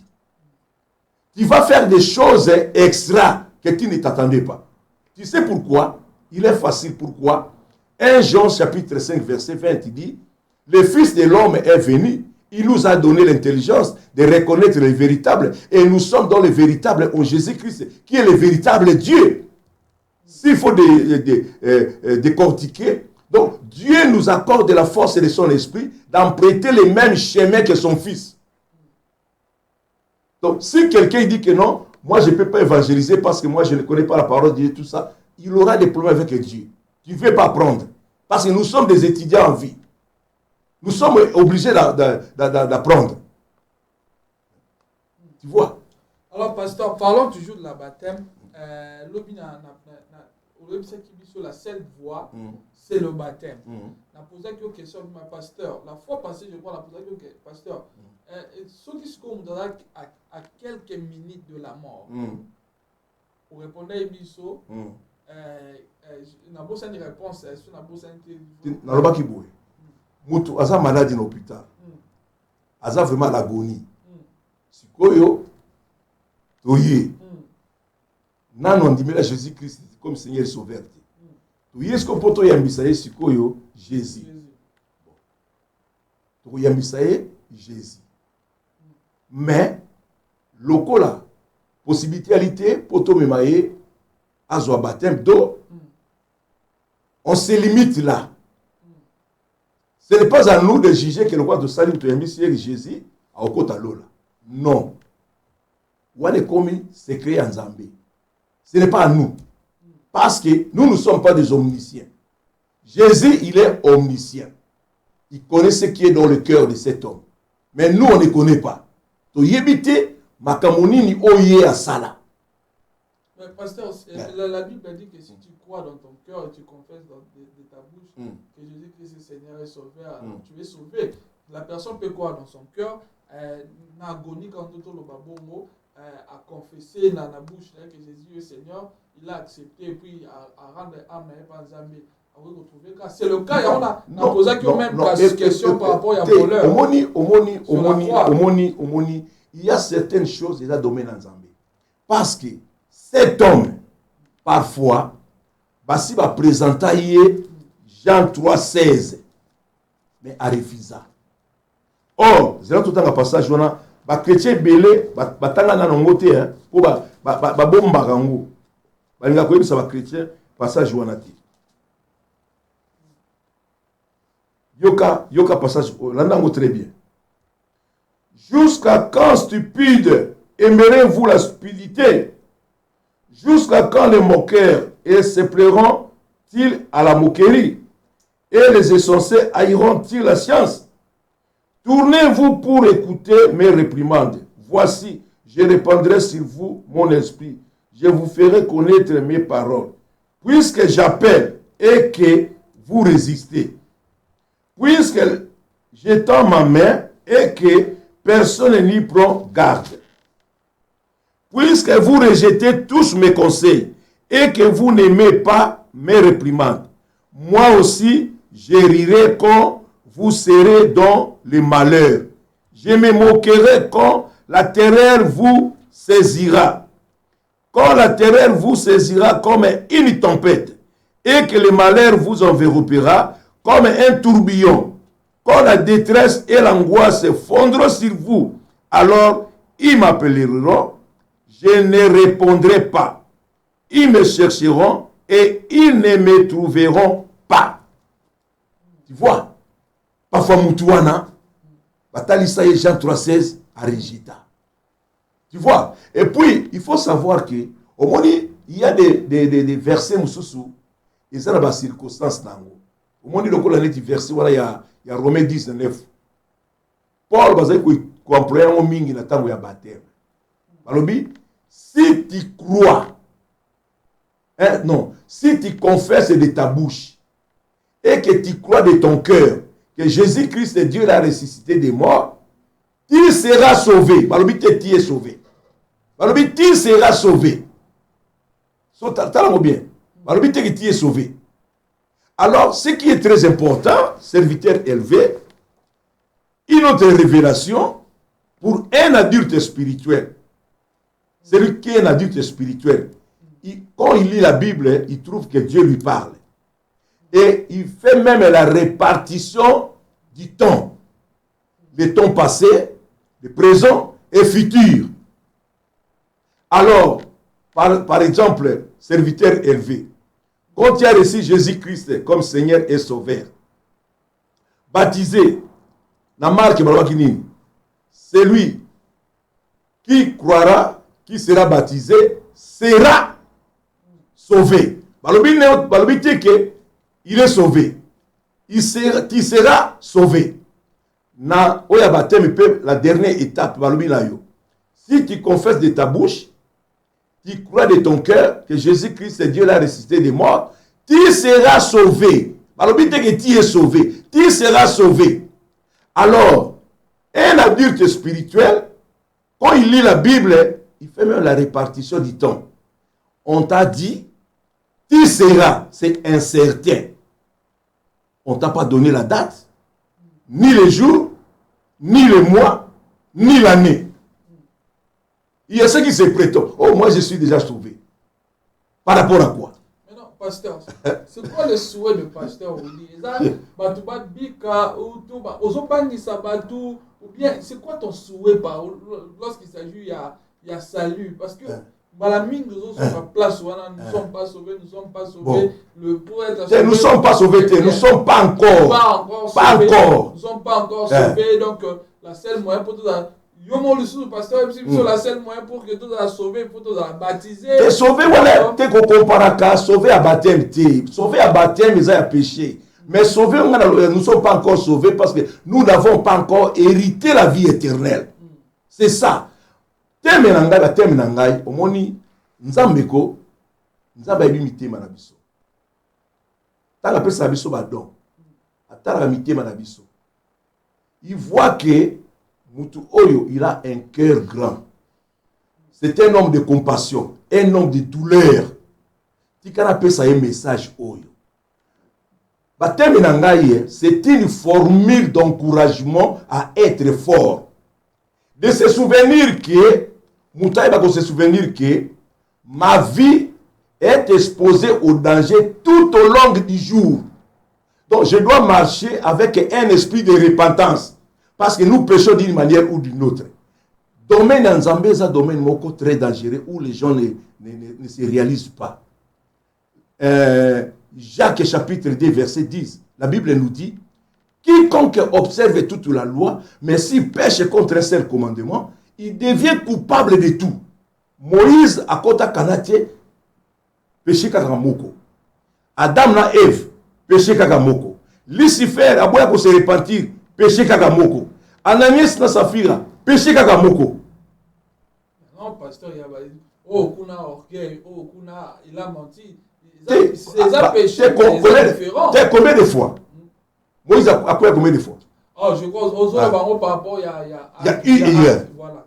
Tu vas faire des choses extra que tu ne t'attendais pas. Tu sais pourquoi? Il est facile. Pourquoi? 1 Jean chapitre 5 verset 20 dit, le Fils de l'homme est venu, il nous a donné l'intelligence de reconnaître le véritable, et nous sommes dans le véritable en Jésus-Christ, qui est le véritable Dieu. S'il faut décortiquer, donc Dieu nous accorde la force de son esprit d'emprunter les mêmes chemins que son Fils. Donc si quelqu'un dit que non, moi je ne peux pas évangéliser parce que moi je ne connais pas la parole de Dieu, tout ça, il aura des problèmes avec Dieu. Tu ne veux pas apprendre. Parce que nous sommes des étudiants en vie. Nous sommes obligés d'apprendre. Tu vois? Alors, pasteur, parlons toujours de la baptême. La seule voie, c'est le baptême. On a posé une question à pasteur. La fois passée, je crois, on a posé une question. Pasteur, ceux qui se comprennent à quelques minutes de la mort, pour répondre à Ebiso, on a besoin de réponse. On a besoin de... Mutu aza malade dans l'hôpital. Aza vraiment l'agonie. Sikoyo toye. Nano ndimela Jésus-Christ comme Seigneur sauveur. Toye ce qu'on peut to yambisa sikoyo Jésus. To yambisa Jésus. Mais lokola possibilité pour to memaye azwa baptême d'eau. On se limite là. Ce n'est pas à nous de juger que le roi de Salim est Jésus à Okota Lola. Non. Wanekomi c'est créé en Zambie. Ce n'est pas à nous. Parce que nous ne sommes pas des omniscients. Jésus, il est omniscient. Il connaît ce qui est dans le cœur de cet homme. Mais nous, on ne connaît pas. To yebite makamonini oye asala. Mais pasteur, la Bible dit que si tu crois dans ton cœur et tu confesses de ta bouche que Jésus-Christ est Seigneur et Sauveur, tu es sauvé. La personne peut croire dans son cœur, n'agonie quand tout le babongo a confessé dans la bouche que Jésus est Seigneur, il a accepté et puis à rendre âme par Zambie. C'est le cas, on a posé une question par rapport à voleur. Il y a certaines choses déjà domaine en Zambie. Parce que cet homme, parfois, si va présenter Jean 3,16, mais à refusa. Or, c'est là tout le temps un passage, on a les chrétiens belé, batanga na ngote hein, pour ba bomba kango. Ba linga ko yebisa ba chrétien passage on a dit. Yoka passage landango très bien. Jusqu'à quand stupide aimerez-vous la stupidité? Jusqu'à quand les moqueurs et se plairont-ils à la moquerie? Et les insensés haïront-ils la science? Tournez-vous pour écouter mes réprimandes. Voici, je répandrai sur vous mon esprit. Je vous ferai connaître mes paroles. Puisque j'appelle et que vous résistez. Puisque j'étends ma main et que personne n'y prend garde. Puisque vous rejetez tous mes conseils et que vous n'aimez pas mes réprimandes, moi aussi, je rirai quand vous serez dans le malheur. Je me moquerai quand la terreur vous saisira. Quand la terreur vous saisira comme une tempête et que le malheur vous enveloppera comme un tourbillon. Quand la détresse et l'angoisse fondront sur vous, alors ils m'appelleront, je ne répondrai pas. Ils me chercheront et ils ne me trouveront pas. Tu vois? Parfois, Moutouana, Batalisa et Jean 3,16 à Régita. Tu vois? Et puis, il faut savoir que, au moins, il y a des versets moussoussou, ils ont des circonstances. Au moins, il y a des versets, il y a Romains 19. Paul, il comprend au mingi na tango ya baptême. Balobi, si tu crois, non, si tu confesses de ta bouche et que tu crois de ton cœur que Jésus-Christ est Dieu l'a ressuscité des morts, tu seras sauvé. Balobi, tu es sauvé. Balobi, tu seras sauvé. T'as bien. Balobi, tu es sauvé. Alors, ce qui est très important, serviteur élevé, une autre révélation pour un adulte spirituel. Celui qui est un adulte spirituel, quand il lit la Bible, il trouve que Dieu lui parle. Et il fait même la répartition du temps. Le temps passé, le présent et futur. Alors, par exemple, serviteur élevé, quand tu as reçu Jésus-Christ comme Seigneur et Sauveur, baptisé, la marque celui qui croira, qui sera baptisé, sera sauvé. Il est sauvé. Il sera sauvé. La dernière étape, si tu confesses de ta bouche, tu crois de ton cœur que Jésus-Christ est Dieu, l'a ressuscité des morts, tu seras sauvé. Tu es sauvé. Tu seras sauvé. Alors, un adulte spirituel, quand il lit la Bible, il fait même la répartition du temps. On t'a dit, tu seras, c'est incertain. On ne t'a pas donné la date, ni le jour, ni le mois, ni l'année. Il y a ceux qui se prétendent. Oh, moi je suis déjà sauvé. Par rapport à quoi? Mais non, pasteur, c'est quoi le souhait de pasteur? Ou bien, c'est quoi ton souhait lorsqu'il s'agit, il y a salut? Parce que Malamine, nous sommes à place, nous ne sommes pas sauvés, nous ne sommes pas sauvés. Nous ne sommes pas sauvés, nous ne sommes pas encore. Pas encore. Nous ne sommes pas encore sauvés, donc la seule moyen pour tout ça. La seule moyen pour que tout soit sauvé, pour tout soit baptisé. T'es sauvé, voilà. T'es qu'on compare à sauvé à baptême. Sauvé à baptême, ils ont péché. Mais sauvé, nous ne sommes pas encore sauvés parce que nous n'avons pas encore hérité la vie éternelle. C'est ça. Teme nangai, omoni, nzambeko, nzamba ebi mitema na biso. Tanga pesa biso badon. Atala mitema na biso. Il voit que Mutu Oyo, il a un cœur grand. C'est un homme de compassion, un homme de douleur. Tikana pesa un message Oyo. Bateme nangai, c'est une formule d'encouragement à être fort. De se souvenir que, se souvenir que ma vie est exposée au danger tout au long du jour. Donc je dois marcher avec un esprit de repentance. Parce que nous péchons d'une manière ou d'une autre. Domaine en Zambie, c'est un domaine très dangereux où les gens ne se réalisent pas. Jacques chapitre 2 verset 10, la Bible nous dit: quiconque observe toute la loi, mais s'il pêche contre un seul commandement, il devient coupable de tout. Moïse a kota kanate péché kakamoko. Adam na Ève péché kakamoko. Lucifer a boya pour se repentir péché kakamoko. Ananias na Safira péché kakamoko. Non, pasteur, il y a kuna orgueil, kuna il a menti. C'est un péché différent. Combien de fois? Moïse a quoi combien de fois? Oh, je crois aux autres par rapport il y a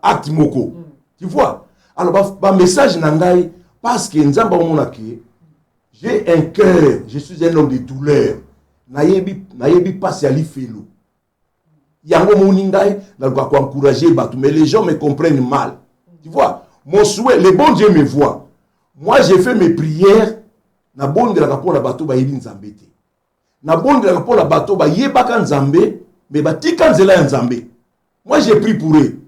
acte moko. Tu vois? Alors ba message nangai parce que nzamba omona ke j'ai un cœur, je suis un homme de douleur. Nayebi passe à l'ifelo. Yango moningai na ko encourager batu, mais les gens me comprennent mal. Tu vois? Mon souhait, le bon Dieu me voit. Moi j'ai fait mes prières na bonde la kapona batu ba yebi nzambe te. Na bonde la kapona batu ba yebaka nzambe mais batika nzela nzambe. Moi j'ai prié pour eux.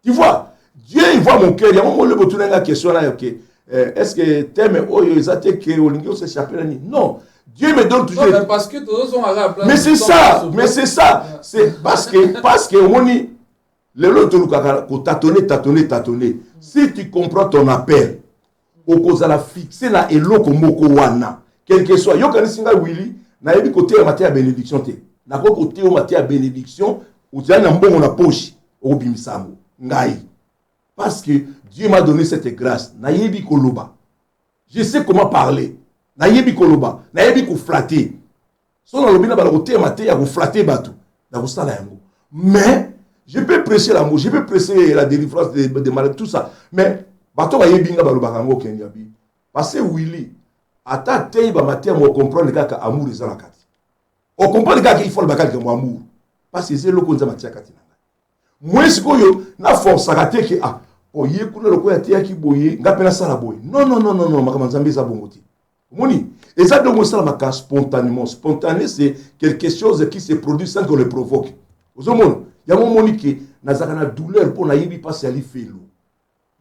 Tu vois? Dieu il voit mon cœur. Il y a un moment où tu as une question là, ok. Est-ce que t'aimes oyo ezate ke olingo se chapeler ni? Non. Dieu me donne toujours. Non, parce que tous sont à la place. Mais c'est ça, mais c'est ça. C'est parce que on dit le lot ko tâtonner. Si tu comprends ton appel, au cause la fixer na eloko moko wana. Quel que soit, yo kanisinga Willy, na yebi côté ya matière bénédiction te. Na ko côté o matière bénédiction, ou tu as na mbongo na poche, o bimisango. Ngai. Parce que Dieu m'a donné cette grâce. Na yebi koloba. Je sais comment parler. Na yebi koloba, na yebi ko flatter. So na lobina ba côté matière ya ko flatter batu. Na ko sala yango. Mais je peux prêcher l'amour, je peux prêcher la délivrance des malades, tout ça. Mais bato ba yebinga ba lobaka ngo kenyabi. Parce que Willy ata tei ba matière mo comprendre kaka amour ezala kati. On comprend kaka il faut le bakali comme amour. Parce que c'est le konza matière kati. moi sikoyo na force akate ke ah oye kuna lokoya te ki boye ngapena sala boye non makama nzambe za bongoti moni et ça donc ça maka spontanément spontané c'est quelque chose qui se produit sans qu'on le provoque ozomona ya moni ke nazaka na douleur pour na yibi passe ali felo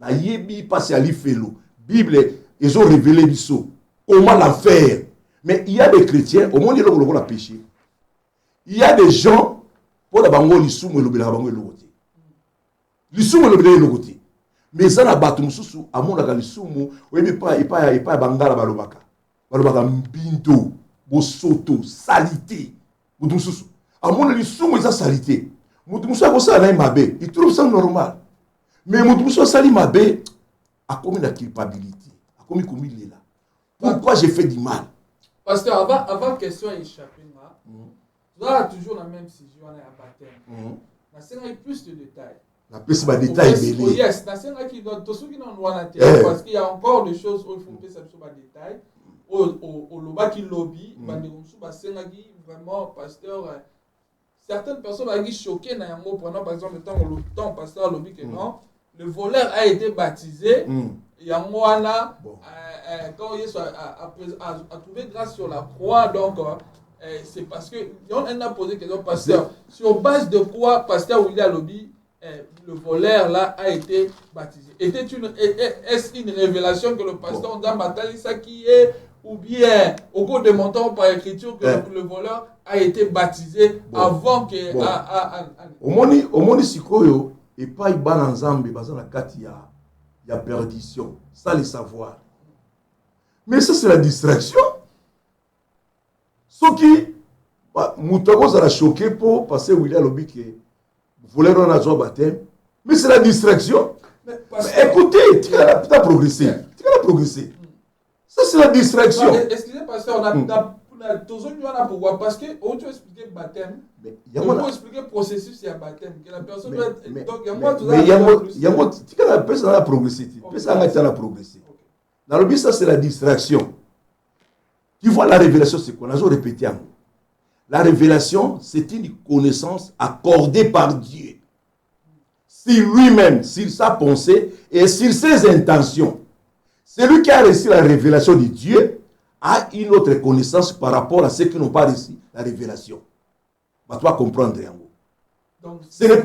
na yibi passe ali felo bible ils ont révélé biso comment la faire mais il y a des chrétiens au monde il la péché il y a des gens pour la bango lisumu elobela bango elokote lisumu elobela elokote mais ça na batu mususu amonaka lisumu oyebi pa bangala balobaka mbindo bosoto salité mutu mususu amona lisumu eza salité mutu mususu akosala na mabe il trouve ça normal mais mutu mususu asali mabe akomi na culpabilité akomi komilela pourquoi j'ai fait du mal parce que avant question échappée là tu as toujours la même sujet on est à baptême na senga plus de détails la plus de détails belé yes na senga qui dans tout ce qui non wana te parce qu'il y a encore des choses où il faut faire sur des détails au loba qui lobby bande musu ba senga qui vraiment pasteur certaines personnes ont été choquées na yango pendant par exemple le temps pasteur lobby que non le voleur a été baptisé yango wana quand Jésus a trouvé grâce sur la croix donc c'est parce que on a posé question pasteur sur base de quoi pasteur William Lobby le voleur là a été baptisé est-ce une révélation que le pasteur Ndam Matali ça qui est ou bien au cours de mon temps par écriture que le voleur a été baptisé avant que au moni sikoyo et pas ibana nzambe bazana kati ya perdition ça le savoir mais ça c'est la distraction ce qui Moutako ça l'a choqué pour passer William Lobby qui voulait rendre à son baptême mais c'est la distraction mais écoutez tu as progressé ça c'est la distraction excusez pasteur on a toujours eu pourquoi parce que on tu expliquer baptême on peut expliquer le processus c'est un baptême que la personne doit être donc il y a moi tout ça mais il y a tu la personne a progressé personne a progressé dans le but ça c'est la distraction tu vois la révélation c'est quoi on a répété en la révélation c'est une connaissance accordée par Dieu sur lui-même sur sa pensée et sur ses intentions. Celui qui a reçu la révélation de Dieu a une autre connaissance par rapport à ceux qui n'ont pas reçu la révélation. Tu vas comprendre. Donc, c'est le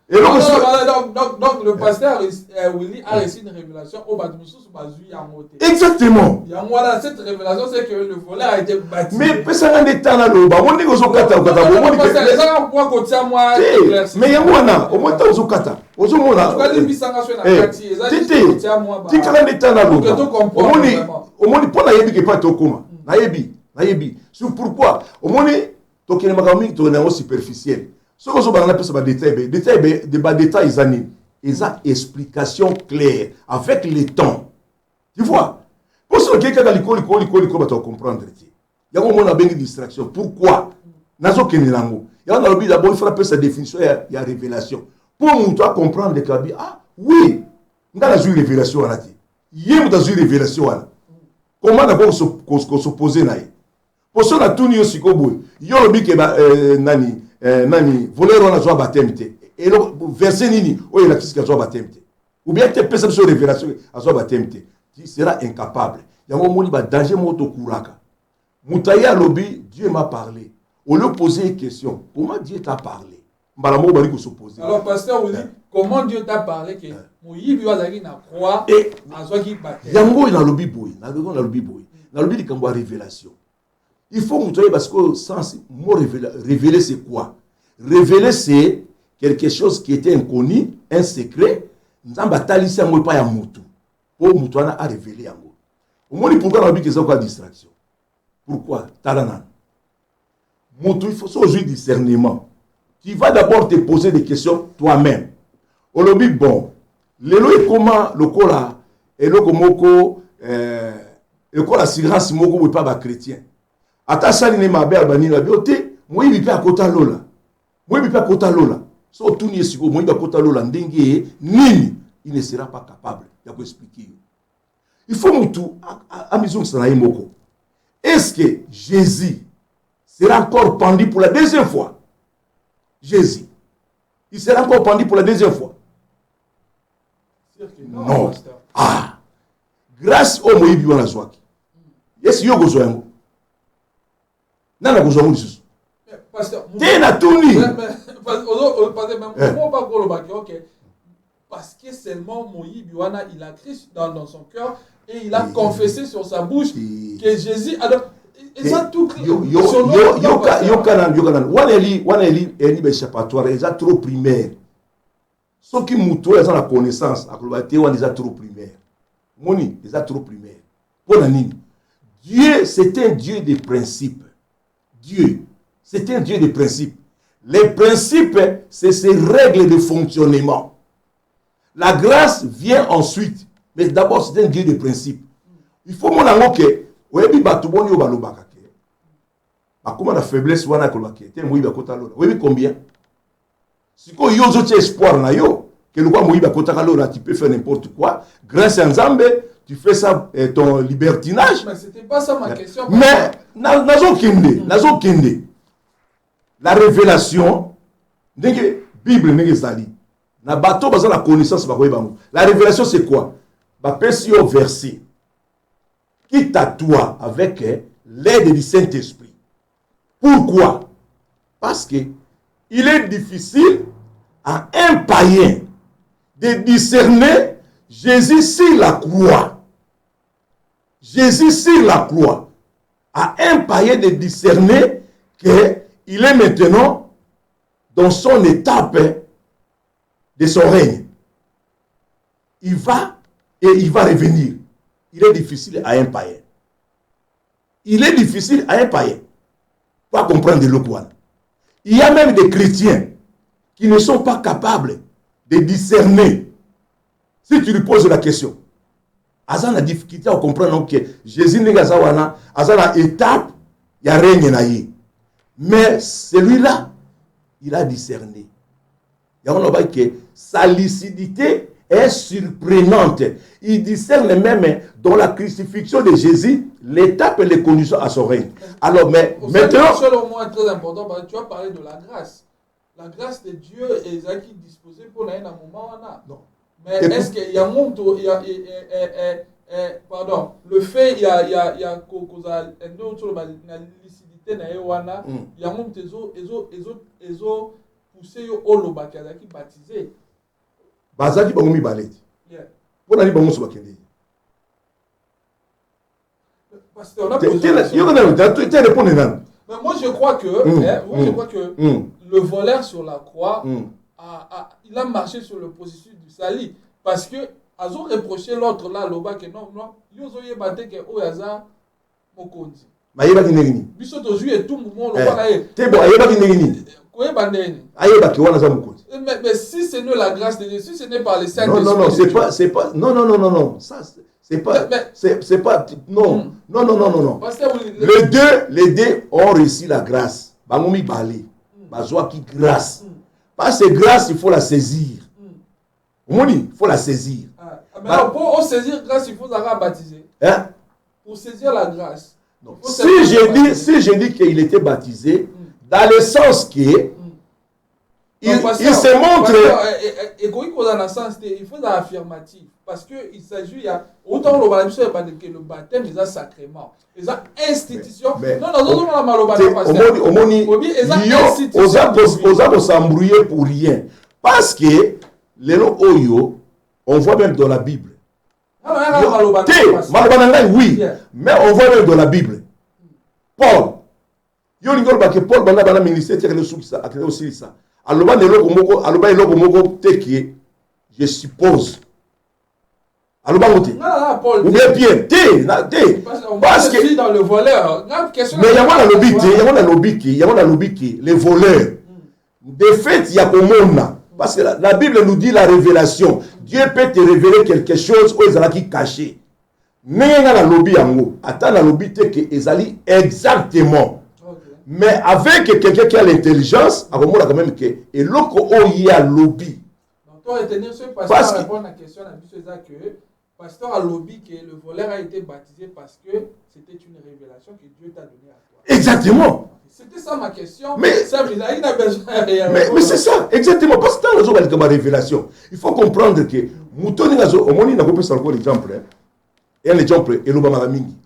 donc le pasteur Willy a reçu une révélation au baptême. Exactement. Cette révélation, c'est que le voleur a été baptisé. Mais personne n'est pas là. On dit que vous avez mais il y a moi, au moins, vous avez pourquoi au moins tu es superficiel. Ce que vous avez des détails, ils ont explication claire avec le temps. Tu vois? Pour ce qui est de l'école, tu vas comprendre. Il y a un moment de distraction. Pourquoi? Il y a un d'abord, il faut faire sa définition, il y a révélation. Pour nous comprendre que ah oui, il y a une révélation. Il y a une révélation. Comment d'abord s'opposer là? Pour ça, on a tout mis aussi comme vous. Il y a un nani voleur on a joie baptême et le verset nini oh il a qu'est-ce qu'il a joie baptême ou bien tu personne sur révélation à joie baptême tu seras incapable il y a un moment il danger moto kuraka mutaya lobby Dieu m'a parlé on lui poser une question comment Dieu t'a parlé mbalamo bari ko s'opposer alors pasteur Willy comment Dieu t'a parlé que moyibi wazaki na croix et na joie qui baptême yango il a lobby boy na lobby de kambo révélation. Il faut montrer parce que sans mot révéler c'est quoi? Révéler c'est quelque chose qui était inconnu, un secret. Nzamba talisi yango pas ya mutu. Pour mutu ana a révéler yango. Au moins pourquoi on a dit que c'est quoi distraction? Pourquoi? Talana. Mutu il faut jouer discernement. Tu vas d'abord te poser des questions toi-même. Au lobby bon. Lelo et comment le kola et le komoko le kola sigras moko ou pas ba chrétien. Atasali ne mabe albani la biote moi il peut akota lola so tout ni siko moi il akota lola ndenge nini il ne sera pas capable de expliquer. Il faut mutu a maison sana imoko. Est-ce que Jésus sera encore pendu pour la deuxième fois? Jésus, il sera encore pendu pour la deuxième fois. Non. Pasteur. Ah, grâce au Moïbi wana zwaki. Yes, yo gozo yango. Nana gozo yango lisusu. Pasteur. Tena tuni. Parce que seulement Moïbi wana il a Christ dans son cœur et il a confessé sur sa bouche que Jésus. Alors, ils ont tout pris. Yo kanan. Wana eli échappatoire, ils ont trop primaire. Ceux qui moutou, ils ont la connaissance. Ils ont trop primaire. Moni, ils ont trop primaire. Pour la nini. Dieu, c'est un Dieu de principes. Dieu, c'est un Dieu de principes. Les principes, c'est ces règles de fonctionnement. La grâce vient ensuite. Mais d'abord, c'est un Dieu de principes. Il faut mon amour que, oui, batuboni au balobaka. Comment la faiblesse wana kolobaka. T'es moïba kota lora. Oui, combien? Si tu as espoir na yo, que le roi moïba kota lora, tu peux faire n'importe quoi. Grâce à Nzambe, tu fais ça, ton libertinage. Mais c'était pas ça ma question. Mais, nazo kende. La révélation, Bible nenge zali. Na bateau, baza la connaissance, la révélation, c'est quoi? Bapesi au verset. Quitte à toi avec l'aide du Saint-Esprit. Pourquoi? Parce que il est difficile à un païen de discerner Jésus sur la croix. Jésus sur la croix. À un païen de discerner qu'il est maintenant dans son étape de son règne. Il va et il va revenir. Il est difficile à un païen. Il est difficile à un païen. Pas comprendre le quoi. Il y a même des chrétiens qui ne sont pas capables de discerner. Si tu lui poses la question, Azan a difficulté à comprendre que Jésus n'est pas là, Azan a étape, il y a rien. Mais celui-là, il a discerné. Il y a que sa lucidité est surprenante. Il discerne même dans la crucifixion de Jésus l'étape et les conditions à son règne. Alors, mais maintenant. C'est au moins très important parce que tu as parlé de la grâce. La grâce de Dieu est qui disposée pour un moment. Non. Mais est-ce qu'il y a un monde, pardon, le fait, il y a une lucidité, il y a un monde, ils ont poussé au loba qui a baptisé. Bazaki bangomi baleti. Pour aller bango sur bakende. Parce qu'on a posé. Mais moi je crois que, le voleur sur la croix, il a marché sur le processus du salut. Parce que, ils ont reproché l'autre là, l'oba que non, ils ont battu que Oyaza Mokonzi. Mais il va dire nini. Biso tozu et tout moment l'oba là. T'es bon, il va dire nini. Mais si ce n'est la grâce de Dieu, si ce n'est pas les saints. Non, c'est pas. Non. Ça, c'est pas. C'est pas. Non. Les deux ont reçu la grâce. Bangomi balé. Bazoa qui grâce. Parce que grâce, il faut la saisir. Il faut la saisir. Mais pour saisir grâce, il faut la baptiser. Pour saisir la grâce. Si je dis qu'il était baptisé, dans le sens que il se montre. Et quand il dans le sens, il faut l'affirmatif. Parce qu'il s'agit, autant le baptême, il y a sacrément. Il y a institution. On s'embrouiller pour rien. Parce que les Oyo, on voit même dans la Bible. Oui, mais on voit même dans la Bible. Paul. Paul bana ministère aussi ça. Alors je suppose. Ou bien Pierre, parce que dans le voleur. Mais il y a un lobby les voleurs. De fait, il y a comme parce que la Bible nous dit la révélation. Dieu peut te révéler quelque chose où ils qui caché. Mais il y a un lobby attends un lobby que ezali exactement. Mais avec quelqu'un qui a l'intelligence, à quand même que et loko il y a lobby. Donc toi retenir ce pasteur répondre à la question que pasteur a lobby que le voleur a été baptisé parce que c'était une révélation que Dieu t'a donnée à toi. Exactement. C'était ça ma question. Mais ça, il a besoin mais c'est ça, exactement. Parce que dans la révélation, il faut comprendre que Moutoni Nazo, au moins, il n'a pas pu l'exemple. Et un exemple, et l'Obama Mingi.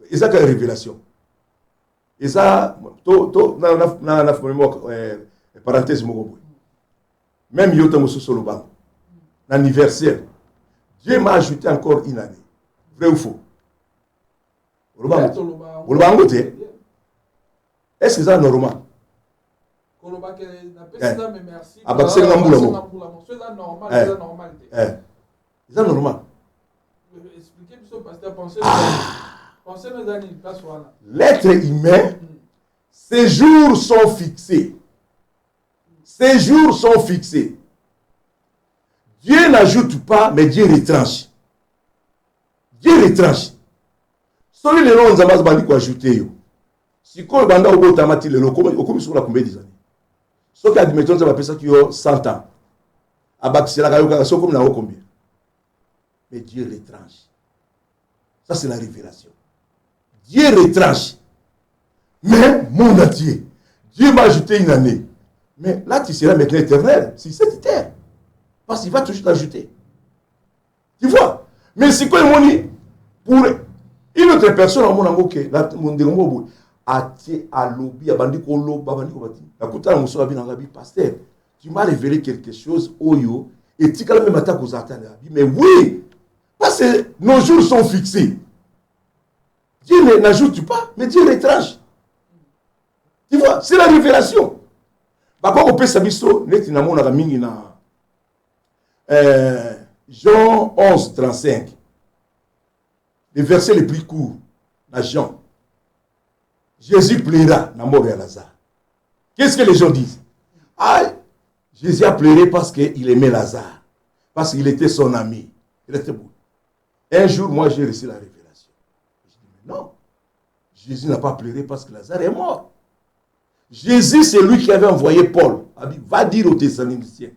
Et ça, c'est une révélation. Et ça, parenthèse, même Yotam Soloban, l'anniversaire, Dieu m'a ajouté encore une année. Vrai ou faux? Est-ce que c'est normal? C'est normal. L'être humain, ses jours sont fixés. Ses jours sont fixés. Dieu n'ajoute pas, mais Dieu retranche. Dieu retranche. Celui les noms de bandi ko ajouter. Si ko banda au botamati le comme sur la combien des années. Ce qui admettons ça va penser qu'il y a 100 ans. Abaxela kayoka so comme na combien. Mais Dieu retranche. Ça c'est la révélation. Dieu retranche. Mais mon entier, Dieu m'a ajouté une année. Mais là tu seras maintenant éternel, c'est cette terre. Parce qu'il va toujours t'ajouter. Tu vois? Mais si quoi il pour une autre personne, mon pasteur, tu m'as révélé quelque chose, Oyo, et tu as même attaqué aux attentes. Mais oui, parce que nos jours sont fixés. Dieu n'ajoute pas, mais Dieu retranche. Tu vois, c'est la révélation. Quand on peut s'habiller, Jean 11, 35. Le verset le plus court, dans Jean. Jésus pleura dans la mort de Lazare. Qu'est-ce que les gens disent? Ah, Jésus a pleuré parce qu'il aimait Lazare. Parce qu'il était son ami. Il était beau. Un jour, moi, j'ai reçu la révélation. Je dis, mais non. Jésus n'a pas pleuré parce que Lazare est mort. Jésus, c'est lui qui avait envoyé Paul. Va dire aux Thessaloniciens.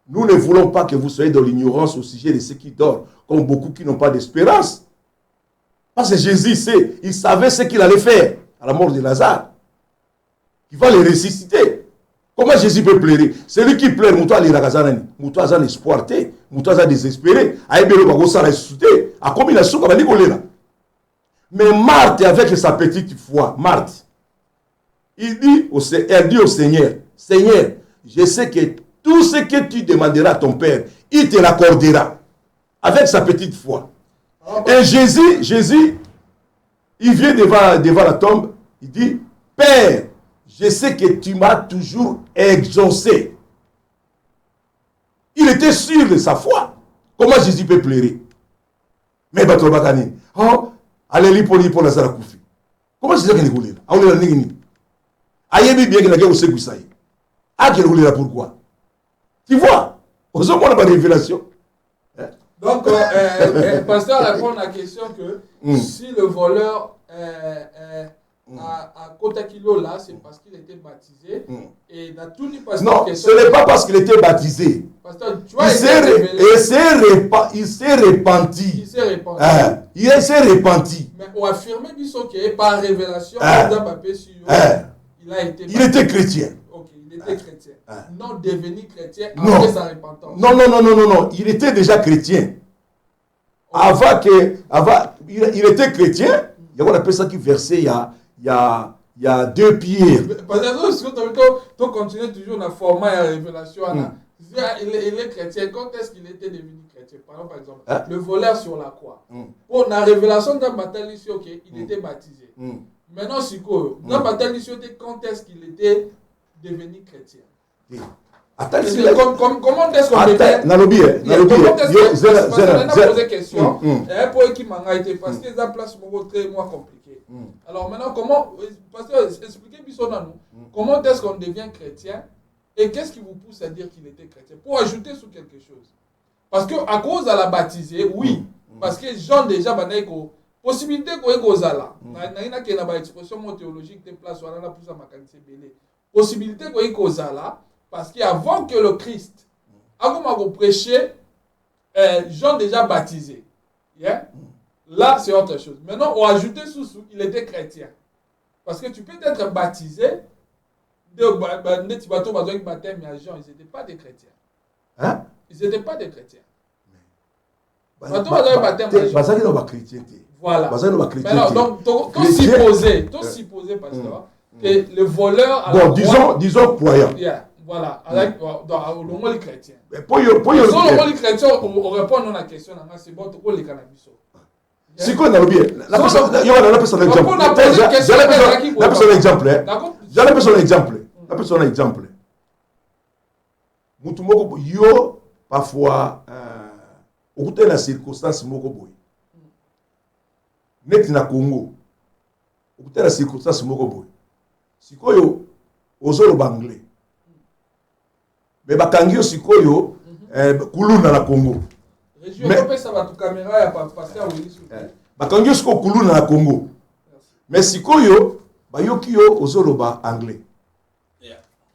Nous ne voulons pas que vous soyez dans l'ignorance au sujet de ceux qui dorment, comme beaucoup qui n'ont pas d'espérance. Parce que Jésus sait, il savait ce qu'il allait faire à la mort de Lazare. Il va les ressusciter. Comment Jésus peut pleurer? Celui qui pleure, Moutoua les ragazanani, Moutoua a l'espoir, Moutoua a désespéré, Aïbelo Bagosa a ressuscité, a commis la soupe, mais Marthe, avec sa petite foi, Marthe, elle dit au Seigneur, Seigneur, je sais que tout ce que tu demanderas à ton Père, il te l'accordera. Avec sa petite foi. Et Jésus, il vient devant la tombe, il dit, Père, je sais que tu m'as toujours exaucé. Il était sûr de sa foi. Comment Jésus peut pleurer? Mais Batobakani, oh, allez pour Lazare Koufi. Comment Jésus peut pleurer? Ayebi bien qu'il a gagné au Ségousaï. Ah, qu'il roule là pourquoi? Tu vois? Aux hommes, on n'a pas de révélation. Donc, pasteur répond à la question que si le voleur à Kotakilo là, c'est parce qu'il était baptisé. Et dans tout non, ce n'est pas parce qu'il était baptisé. Pasteur, tu vois, il s'est repenti. Il s'est repenti. Mais on affirme que par révélation, il était chrétien. Ok, il était chrétien. Non devenu chrétien après sa repentance. Non. Il était déjà chrétien. Avant, il était chrétien. Il y a on appelle ça qui versait il y a 2 pierres. Parce que tu continues toujours dans le format et la révélation. Il est chrétien. Quand est-ce qu'il était devenu chrétien? Par exemple, le voleur sur la croix. Pour la révélation d'un bataille, il était baptisé. Maintenant, dans la bataille, quand est-ce qu'il était devenu chrétien? Comment est-ce qu'on devient? Poser question. Pour qui m'a été parce que ça place très moins compliqué. Alors maintenant, pasteur, expliquez-moi comment est-ce qu'on devient chrétien et qu'est-ce qui vous pousse à dire qu'il était chrétien? Pour ajouter sur quelque chose. Parce que à cause de la baptisée, oui. Parce que Jean déjà possibilité qu'on ait là. Il y a une expression théologique de place où on a plus à ma qualité belé. Possibilité qu'on ait là. Parce qu'avant que le Christ, avant de prêcher, Jean déjà baptisé. Yeah? Là, c'est autre chose. Maintenant, on a ajouté sous il était chrétien. Parce que tu peux être baptisé, ils n'étaient pas des chrétiens. Hein? Ils n'étaient pas des chrétiens. Voilà. Donc, tu supposé, pasteur, que le voleur... Bon, disons croyant. Yeah, voilà, avec le mot chrétien. Pour le chrétien, on répond à la question, c'est bon, tu peux les cannabis. Si on a bien, la personne exemple. La personne exemple. La personne exemple. La personne exemple. Mutumoko yo parfois au côté de la circonstance moko boy. Net na Congo. Au côté de la circonstance moko boy. Sikoyo ozolo banglais. Mais bakangio sikoyo kuluna na Congo. Mais ça va tout caméra ya pasteur Willis. Bakangio siko kuluna na Congo. Mais sikoyo bayoki yo ozolo anglais.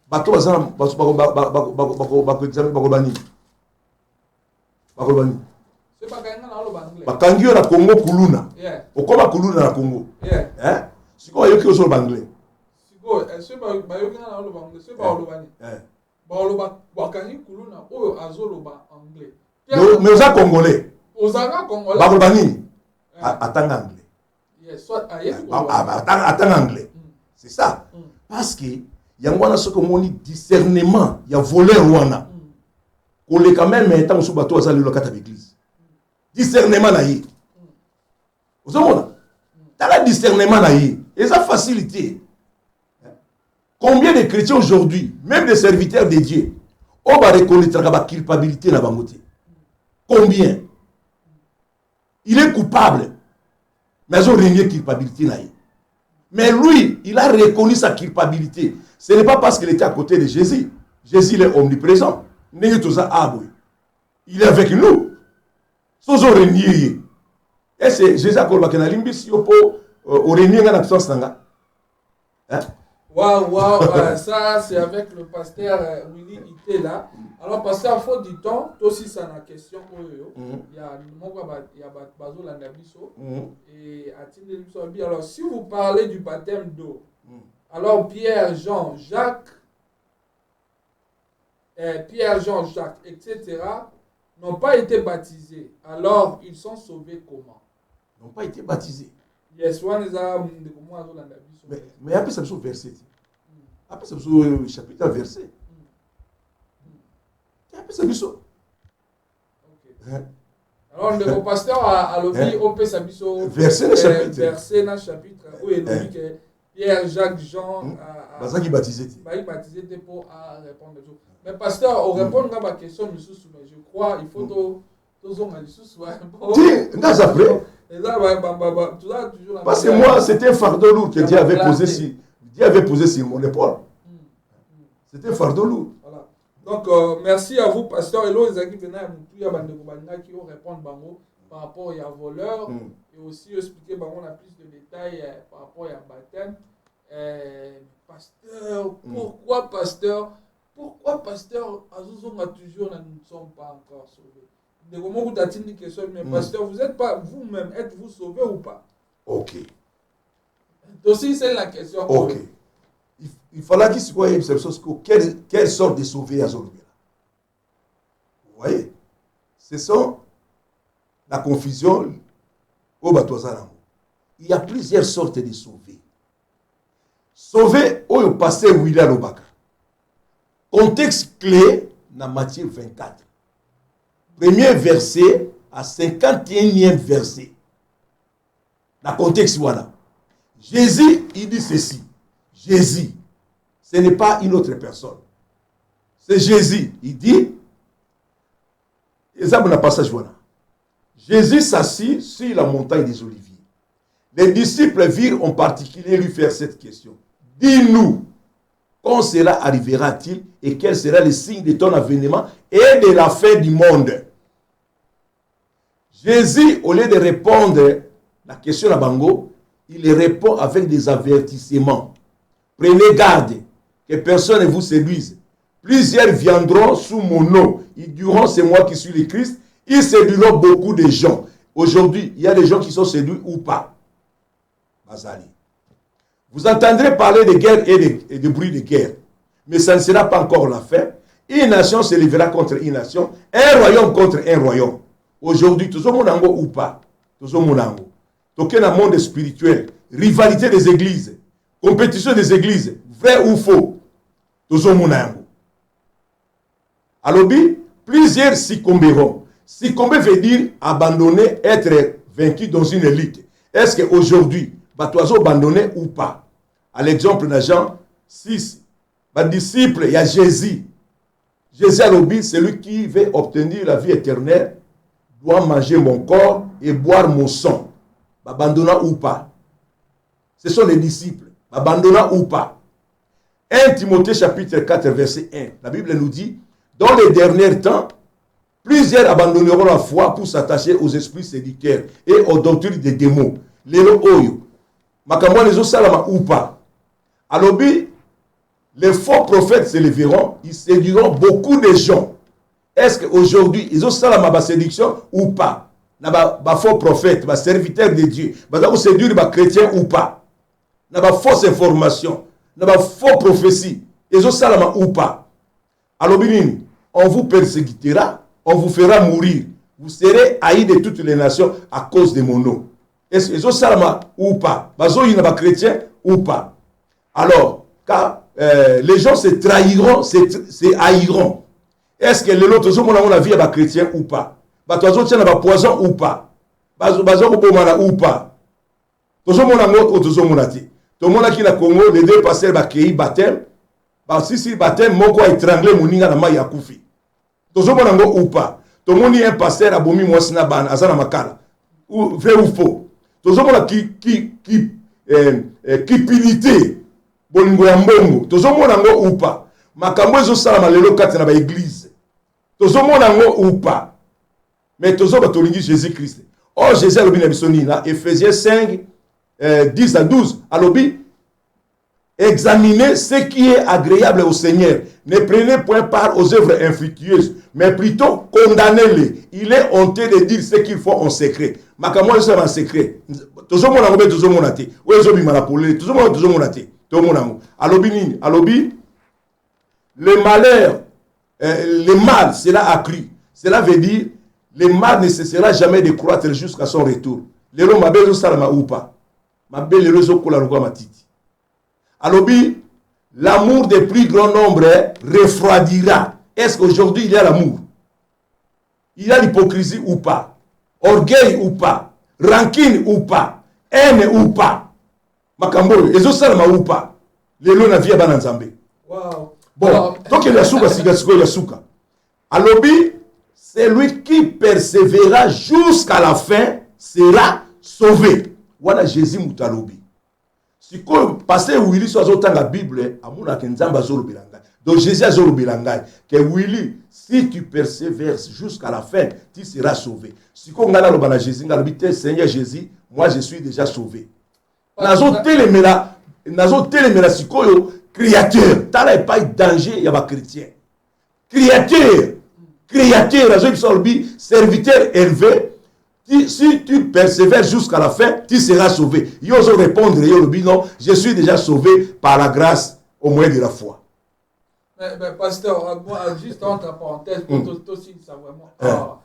Bato bazana bakobani. C'est pas gagnant na lo anglais. Bakangio na Congo kuluna. Okoma kuluna na Congo. Siko bayoki ozolo anglais. Siko c'est pas bayoki na lo anglais, c'est pas lo bani. Ba bakangi kuluna oyo azolo anglais. Mais oza congolais. Oza congolais. Bakobani. Attends anglais. Yes, soit attends anglais. C'est ça. Parce que yangwana soko moni discernement ya voleur wana. Ko le quand même tant sous bateau azali lo kata l'église. Discernement na yi. Ozomona. Tala discernement na yi. Et ça facilité. Combien de chrétiens aujourd'hui, même des serviteurs de Dieu, on va reconnaître la culpabilité na bangote. Combien? Il est coupable. Mais ils ont renié culpabilité na yi. Mais lui, il a reconnu sa culpabilité. Ce n'est pas parce qu'il était à côté de Jésus. Jésus, il est omniprésent. Il est avec nous. Sans renier. Et c'est Jésus qui a dit que Limbis yopo renier en absence nanga. Waouh, ça c'est avec le pasteur Willy Ité là. Alors pasteur, faut du temps, toi aussi ça na question il y a bazo landabiso et atinde biso. Alors si vous parlez du baptême d'eau, alors Pierre, Jean, Jacques, etc. n'ont pas été baptisés. Alors ils sont sauvés comment? N'ont pas été baptisés. Yes, one is mais après ça me verset. Après ça me chapitre verset. Après ça me alors le pasteur a lobby on peut s'abisso verset dans chapitre où il dit que Pierre, Jacques, Jean bazaki baptisé. Baptisé pour répondre. Mais pasteur, on répond à ma question mais je crois il faut tous on a dit parce que moi, c'était un fardeau lourd que Dieu avait posé sur mon épaule. C'était un fardeau lourd. Voilà. Donc, merci à vous, pasteur. Et là, qui ont répondu par rapport à voleur et aussi expliquer on a plus de détails par rapport à baptême. Pasteur, pourquoi pasteur, Azouzou a toujours ne sont pas encore sauvés? De comment vous avez une question, mais pasteur, vous êtes pas vous-même, êtes-vous sauvé ou pas? Ok. Aussi, c'est la question. Ok. Il fallait qu'il soit une chose quelle sorte de sauvé à Zolobia. Vous voyez? Ce sont la confusion au Batoazaramo. Il y a plusieurs sortes de sauvés. Sauvé au passé William Obaka. Contexte clé dans Matthieu 24. Premier verset à 51e verset. Dans le contexte, voilà. Jésus, il dit ceci. Jésus, ce n'est pas une autre personne. C'est Jésus. Il dit, exemple, dans le passage, voilà. Jésus s'assit sur la montagne des Oliviers. Les disciples virent en particulier lui faire cette question. Dis-nous, quand cela arrivera-t-il et quel sera le signe de ton avènement et de la fin du monde? Jésus, au lieu de répondre la question à Bango, il répond avec des avertissements. Prenez garde que personne ne vous séduise. Plusieurs viendront sous mon nom. Ils diront c'est moi qui suis le Christ. Ils séduiront beaucoup de gens. Aujourd'hui, il y a des gens qui sont séduits ou pas. Bazali. Vous entendrez parler de guerre et de bruit de guerre. Mais ça ne sera pas encore la fin. Une nation se lèvera contre une nation. Un royaume contre un royaume. Aujourd'hui, tout le monde ou pas. Tout le monde donc, dans le monde spirituel, rivalité des églises, compétition des églises, vrai ou faux. Tout le monde alors, plusieurs succomberont. Succomber veut dire abandonner, être vaincu dans une élite. Est-ce qu'aujourd'hui, tu as abandonné ou pas? À l'exemple de Jean 6, les disciples, il y a Jésus. Jésus a dit, celui qui veut obtenir la vie éternelle doit manger mon corps et boire mon sang. Abandonnant ou pas? Ce sont les disciples. Abandonnant ou pas? 1 Timothée chapitre 4 verset 1. La Bible nous dit, dans les derniers temps, plusieurs abandonneront la foi pour s'attacher aux esprits séducteurs et aux doctrines des démons. Les oyo. Makamwa les salama ou pas? Alors, les faux prophètes se lèveront, ils séduiront beaucoup de gens. Est-ce qu'aujourd'hui, ils ont salama ma séduction ou pas? Na faux prophète, ma serviteur de Dieu, ils séduire les chrétiens ou pas? Na fausse information, na faux prophétie, ils ont salama ou pas? Alors, on vous persécutera, on vous fera mourir. Vous serez haïs de toutes les nations à cause de mon nom. Est-ce qu'ils ont salama ou pas? Ils sont chrétiens ou pas? Alors, car les gens se trahiront, se haïront. Est-ce que les autres ont la vie à chrétien ou pas? Ils ont poison ou pas? Ils ont ou pas? Tout le monde qui a Congo, les deux pasteurs qui baptême, si baptême, mon quoi étranglé, mon ninga na maïa koufi. Tout le monde ou pas? Tout le monde est un pasteur à Bomi Mwasina Ban, à Zana Makala. Vrai ou faux? Tout le monde qui pilité, bolingo ya mbongo. Tout le monde ou pas? Makambo ezo salama lelo kati na ba église. Tout le monde ou pas? Mais tout le monde Jésus-Christ. Oh, Jésus a l'obéi na bisoni là, Ephésiens 5, 10 à 12. À l'obéi, examinez ce qui est agréable au Seigneur. Ne prenez point part aux œuvres infructueuses, mais plutôt condamnez-les. Il est honteux de dire ce qu'il faut en secret. Makambo ezo en secret. Tout le monde tout le monde a été. Où est-ce que tout le monde a été? Tout le monde a été. Alobi, le malheur, le mal sera accru. Cela veut dire, le mal ne cessera jamais de croître jusqu'à son retour. Le ro mabezo salama ou pas? Mabele rezo kola ngwa matiti. Alobi, l'amour des plus grand nombre refroidira. Est-ce qu'aujourd'hui il y a l'amour? Il y a l'hypocrisie ou pas? Orgueil ou pas? Rancune ou pas? Haine ou pas? Makambo, ezo salama ou pas? Lelo na vie bana nzambe. Wow. Bon, donc il y a souka sigasiko il y a souka. Alobi, celui qui persévérera jusqu'à la fin sera sauvé. Voilà Jésus Moutalobi. Si vous passez Willy sur la Bible, donc Jésus a dit que Willy, si tu persévères jusqu'à la fin, tu seras sauvé. Si vous avez Jésus, Seigneur Jésus, moi je suis déjà sauvé. Nazo téléméla, si vous créateur, tu n'as pas de danger, il y a chrétien. Créateur, serviteur élevé. Si tu persévères jusqu'à la fin, tu seras sauvé. Ils osent répondre, non, je suis déjà sauvé par la grâce au moyen de la foi. Mais pasteur, juste entre parenthèses, pour aussi ça vraiment.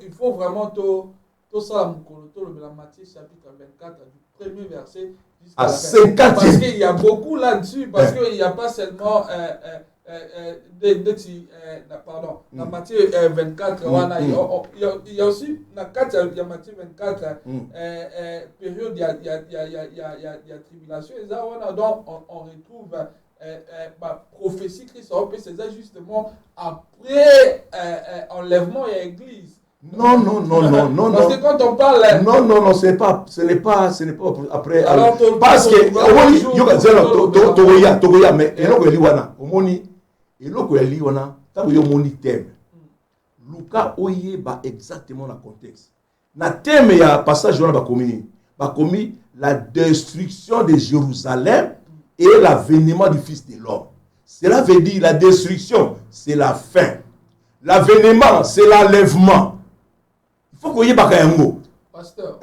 Il faut vraiment tout ça, le Matthieu chapitre 24, du premier verset jusqu'à la fin. Parce qu'il y a beaucoup là-dessus, parce qu'il n'y a pas seulement. Pardon, dans Matthieu 24, il y a aussi dans Matthieu 24, période, il y a tribulation, et là, donc on retrouve prophétie Christ, c'est justement après enlèvement et église. Non. Parce que quand on parle. Non, ce n'est pas après. Alors, parce que, Togoya, mais eloko ya liwana tango yo moni thème Luka oyeba exactement le contexte na thème ya passage wana bakomi la destruction de Jérusalem et l'avènement du fils de l'homme. Cela veut dire la destruction c'est la fin, l'avènement c'est l'enlèvement. Il faut que yebaka yango. Pasteur.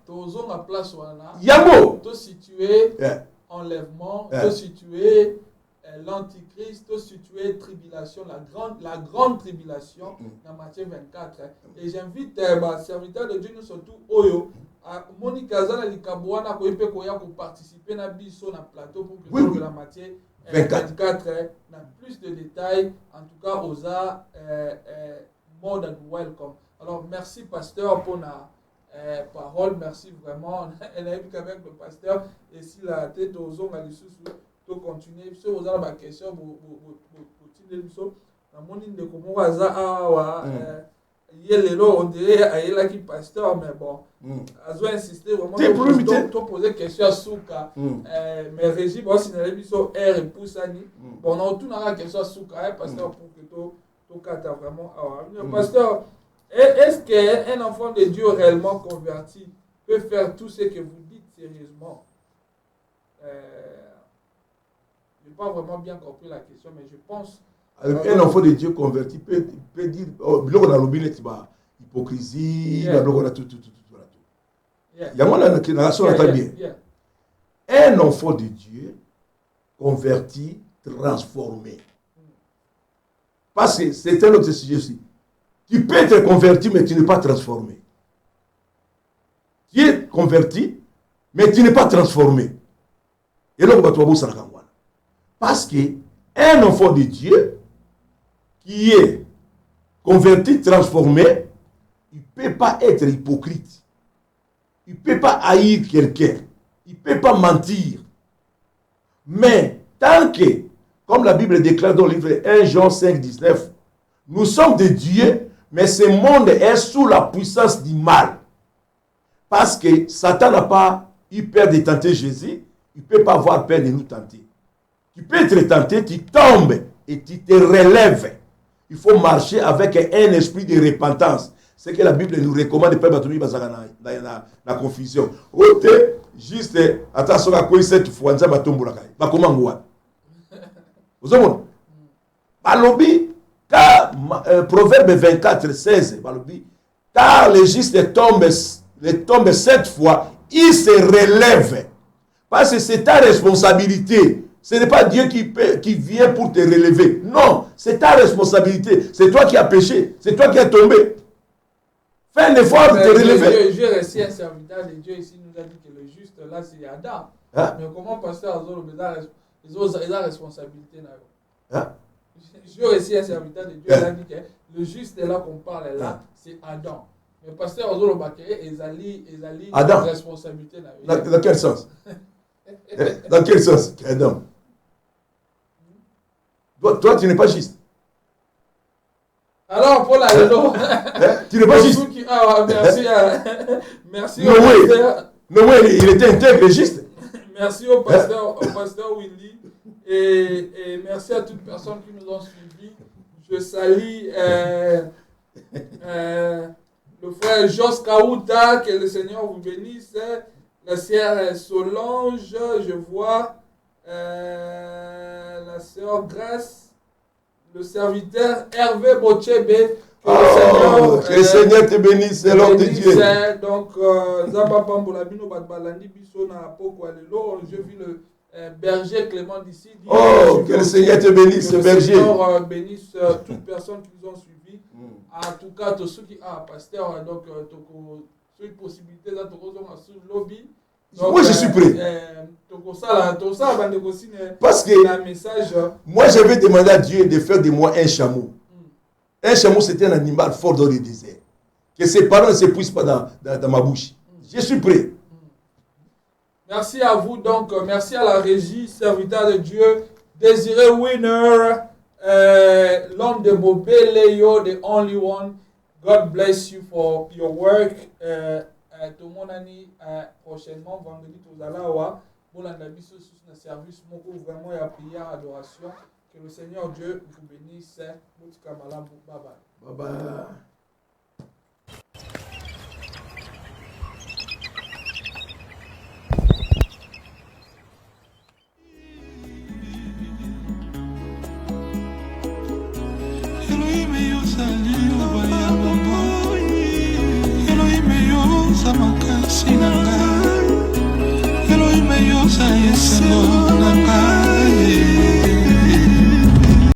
Tozo na place wana. Yango. To situer enlèvement, to situer l'antichrist, to situer tribulation, la grande tribulation dans Matthieu 24. Et j'invite les serviteurs de Dieu, nous surtout Oyo, à Monique Azana Likabouana, pour participer à biso na plateau pour que la Matthieu 24 na plus de détails, en tout cas aux more than welcome. Alors merci pasteur pour la parole, merci vraiment. Elle a avec le pasteur et si la tête aux hommes à l'issue to continuer si vous avez des questions pour tirer so na moni de comment waza awa yelelo on dirait ayela qui pasteur mais bon azo insister vraiment to poser question à souka mais régime aussi na biso r poussani bon on tout na question à souka pasteur pour que to kata vraiment awa pasteur est-ce qu'un enfant de Dieu réellement converti peut faire tout ce que vous dites sérieusement? Je n'ai pas vraiment bien compris la question, mais je pense... Un enfant de Dieu converti peut dire, hypocrisie, un enfant de Dieu converti, transformé. Parce que c'est un autre sujet aussi. Tu peux être converti, mais tu n'es pas transformé. Tu es converti, mais tu n'es pas transformé. Et là, on va trouver ça. Parce qu'un enfant de Dieu qui est converti, transformé, il ne peut pas être hypocrite. Il ne peut pas haïr quelqu'un. Il ne peut pas mentir. Mais tant que, comme la Bible déclare dans le livre 1 Jean 5, 19, nous sommes de Dieu, mais ce monde est sous la puissance du mal. Parce que Satan n'a pas eu peur de tenter Jésus, il ne peut pas avoir peur de nous tenter. Tu peux être tenté, tu tombes et tu te relèves. Il faut marcher avec un esprit de repentance. C'est que la Bible nous recommande de ne pas tomber dans la confusion. Juste, attention à quoi cette fois, nous avons tombé là. Comment vous vous avez Balobi, car Proverbe 24, 16, Balobi, car les justes tombent 7 fois, ils se relèvent. Parce que c'est ta responsabilité. Ce n'est pas Dieu qui vient pour te relever. Non, c'est ta responsabilité. C'est toi qui as péché. C'est toi qui as tombé. Fais un effort de te relever. Dieu reçu un serviteur de Dieu ici nous a dit que le juste là c'est Adam. Hein? Mais comment pasteur Azolo ils ont la responsabilité là. Dieu reçu un serviteur de Dieu il a dit que le juste là qu'on parle là c'est Adam. Mais pasteur Azolo Bakere Ezali Adam. Responsabilité là. Dans quel sens? Dans quel sens Adam? Toi, tu n'es pas juste. Alors, Paul tu n'es pas juste. Merci. Merci au pasteur. Noé, il était intègre et juste. Merci au pasteur Willy. Et merci à toutes les personnes qui nous ont suivis. Je salue le frère Jos Kaouta, que le Seigneur vous bénisse. La sœur Solange, je vois. La sœur Grace, le serviteur Hervé Bochebe, que le Seigneur te bénisse, c'est l'homme de Dieu. Donc, je vis le berger Clément d'ici. Que le Seigneur te bénisse, berger. Que le Seigneur bénisse toutes les personnes qui nous ont suivis. En tout cas, tous ceux qui pasteur, donc, une possibilité d'être sur le lobby. Donc, moi, je suis prêt. Parce que moi, j'avais demandé à Dieu de faire de moi un chameau. Un chameau, c'était un animal fort dans le désert. Que ses parents ne s'épuisent pas dans ma bouche. Je suis prêt. Merci à vous. Donc, merci à la régie, serviteur de Dieu, Désiré Winner, l'homme de Bobé, Léo, the only one. God bless you for your work. Tout le monde a dit prochainement, vendredi, tout à l'heure, pour la service, vraiment, il y a prière, adoration. Que le Seigneur Dieu vous bénisse. Bye bye. Bye bye. yoza makasi na ngai, Elohim yoza esengo na ngai.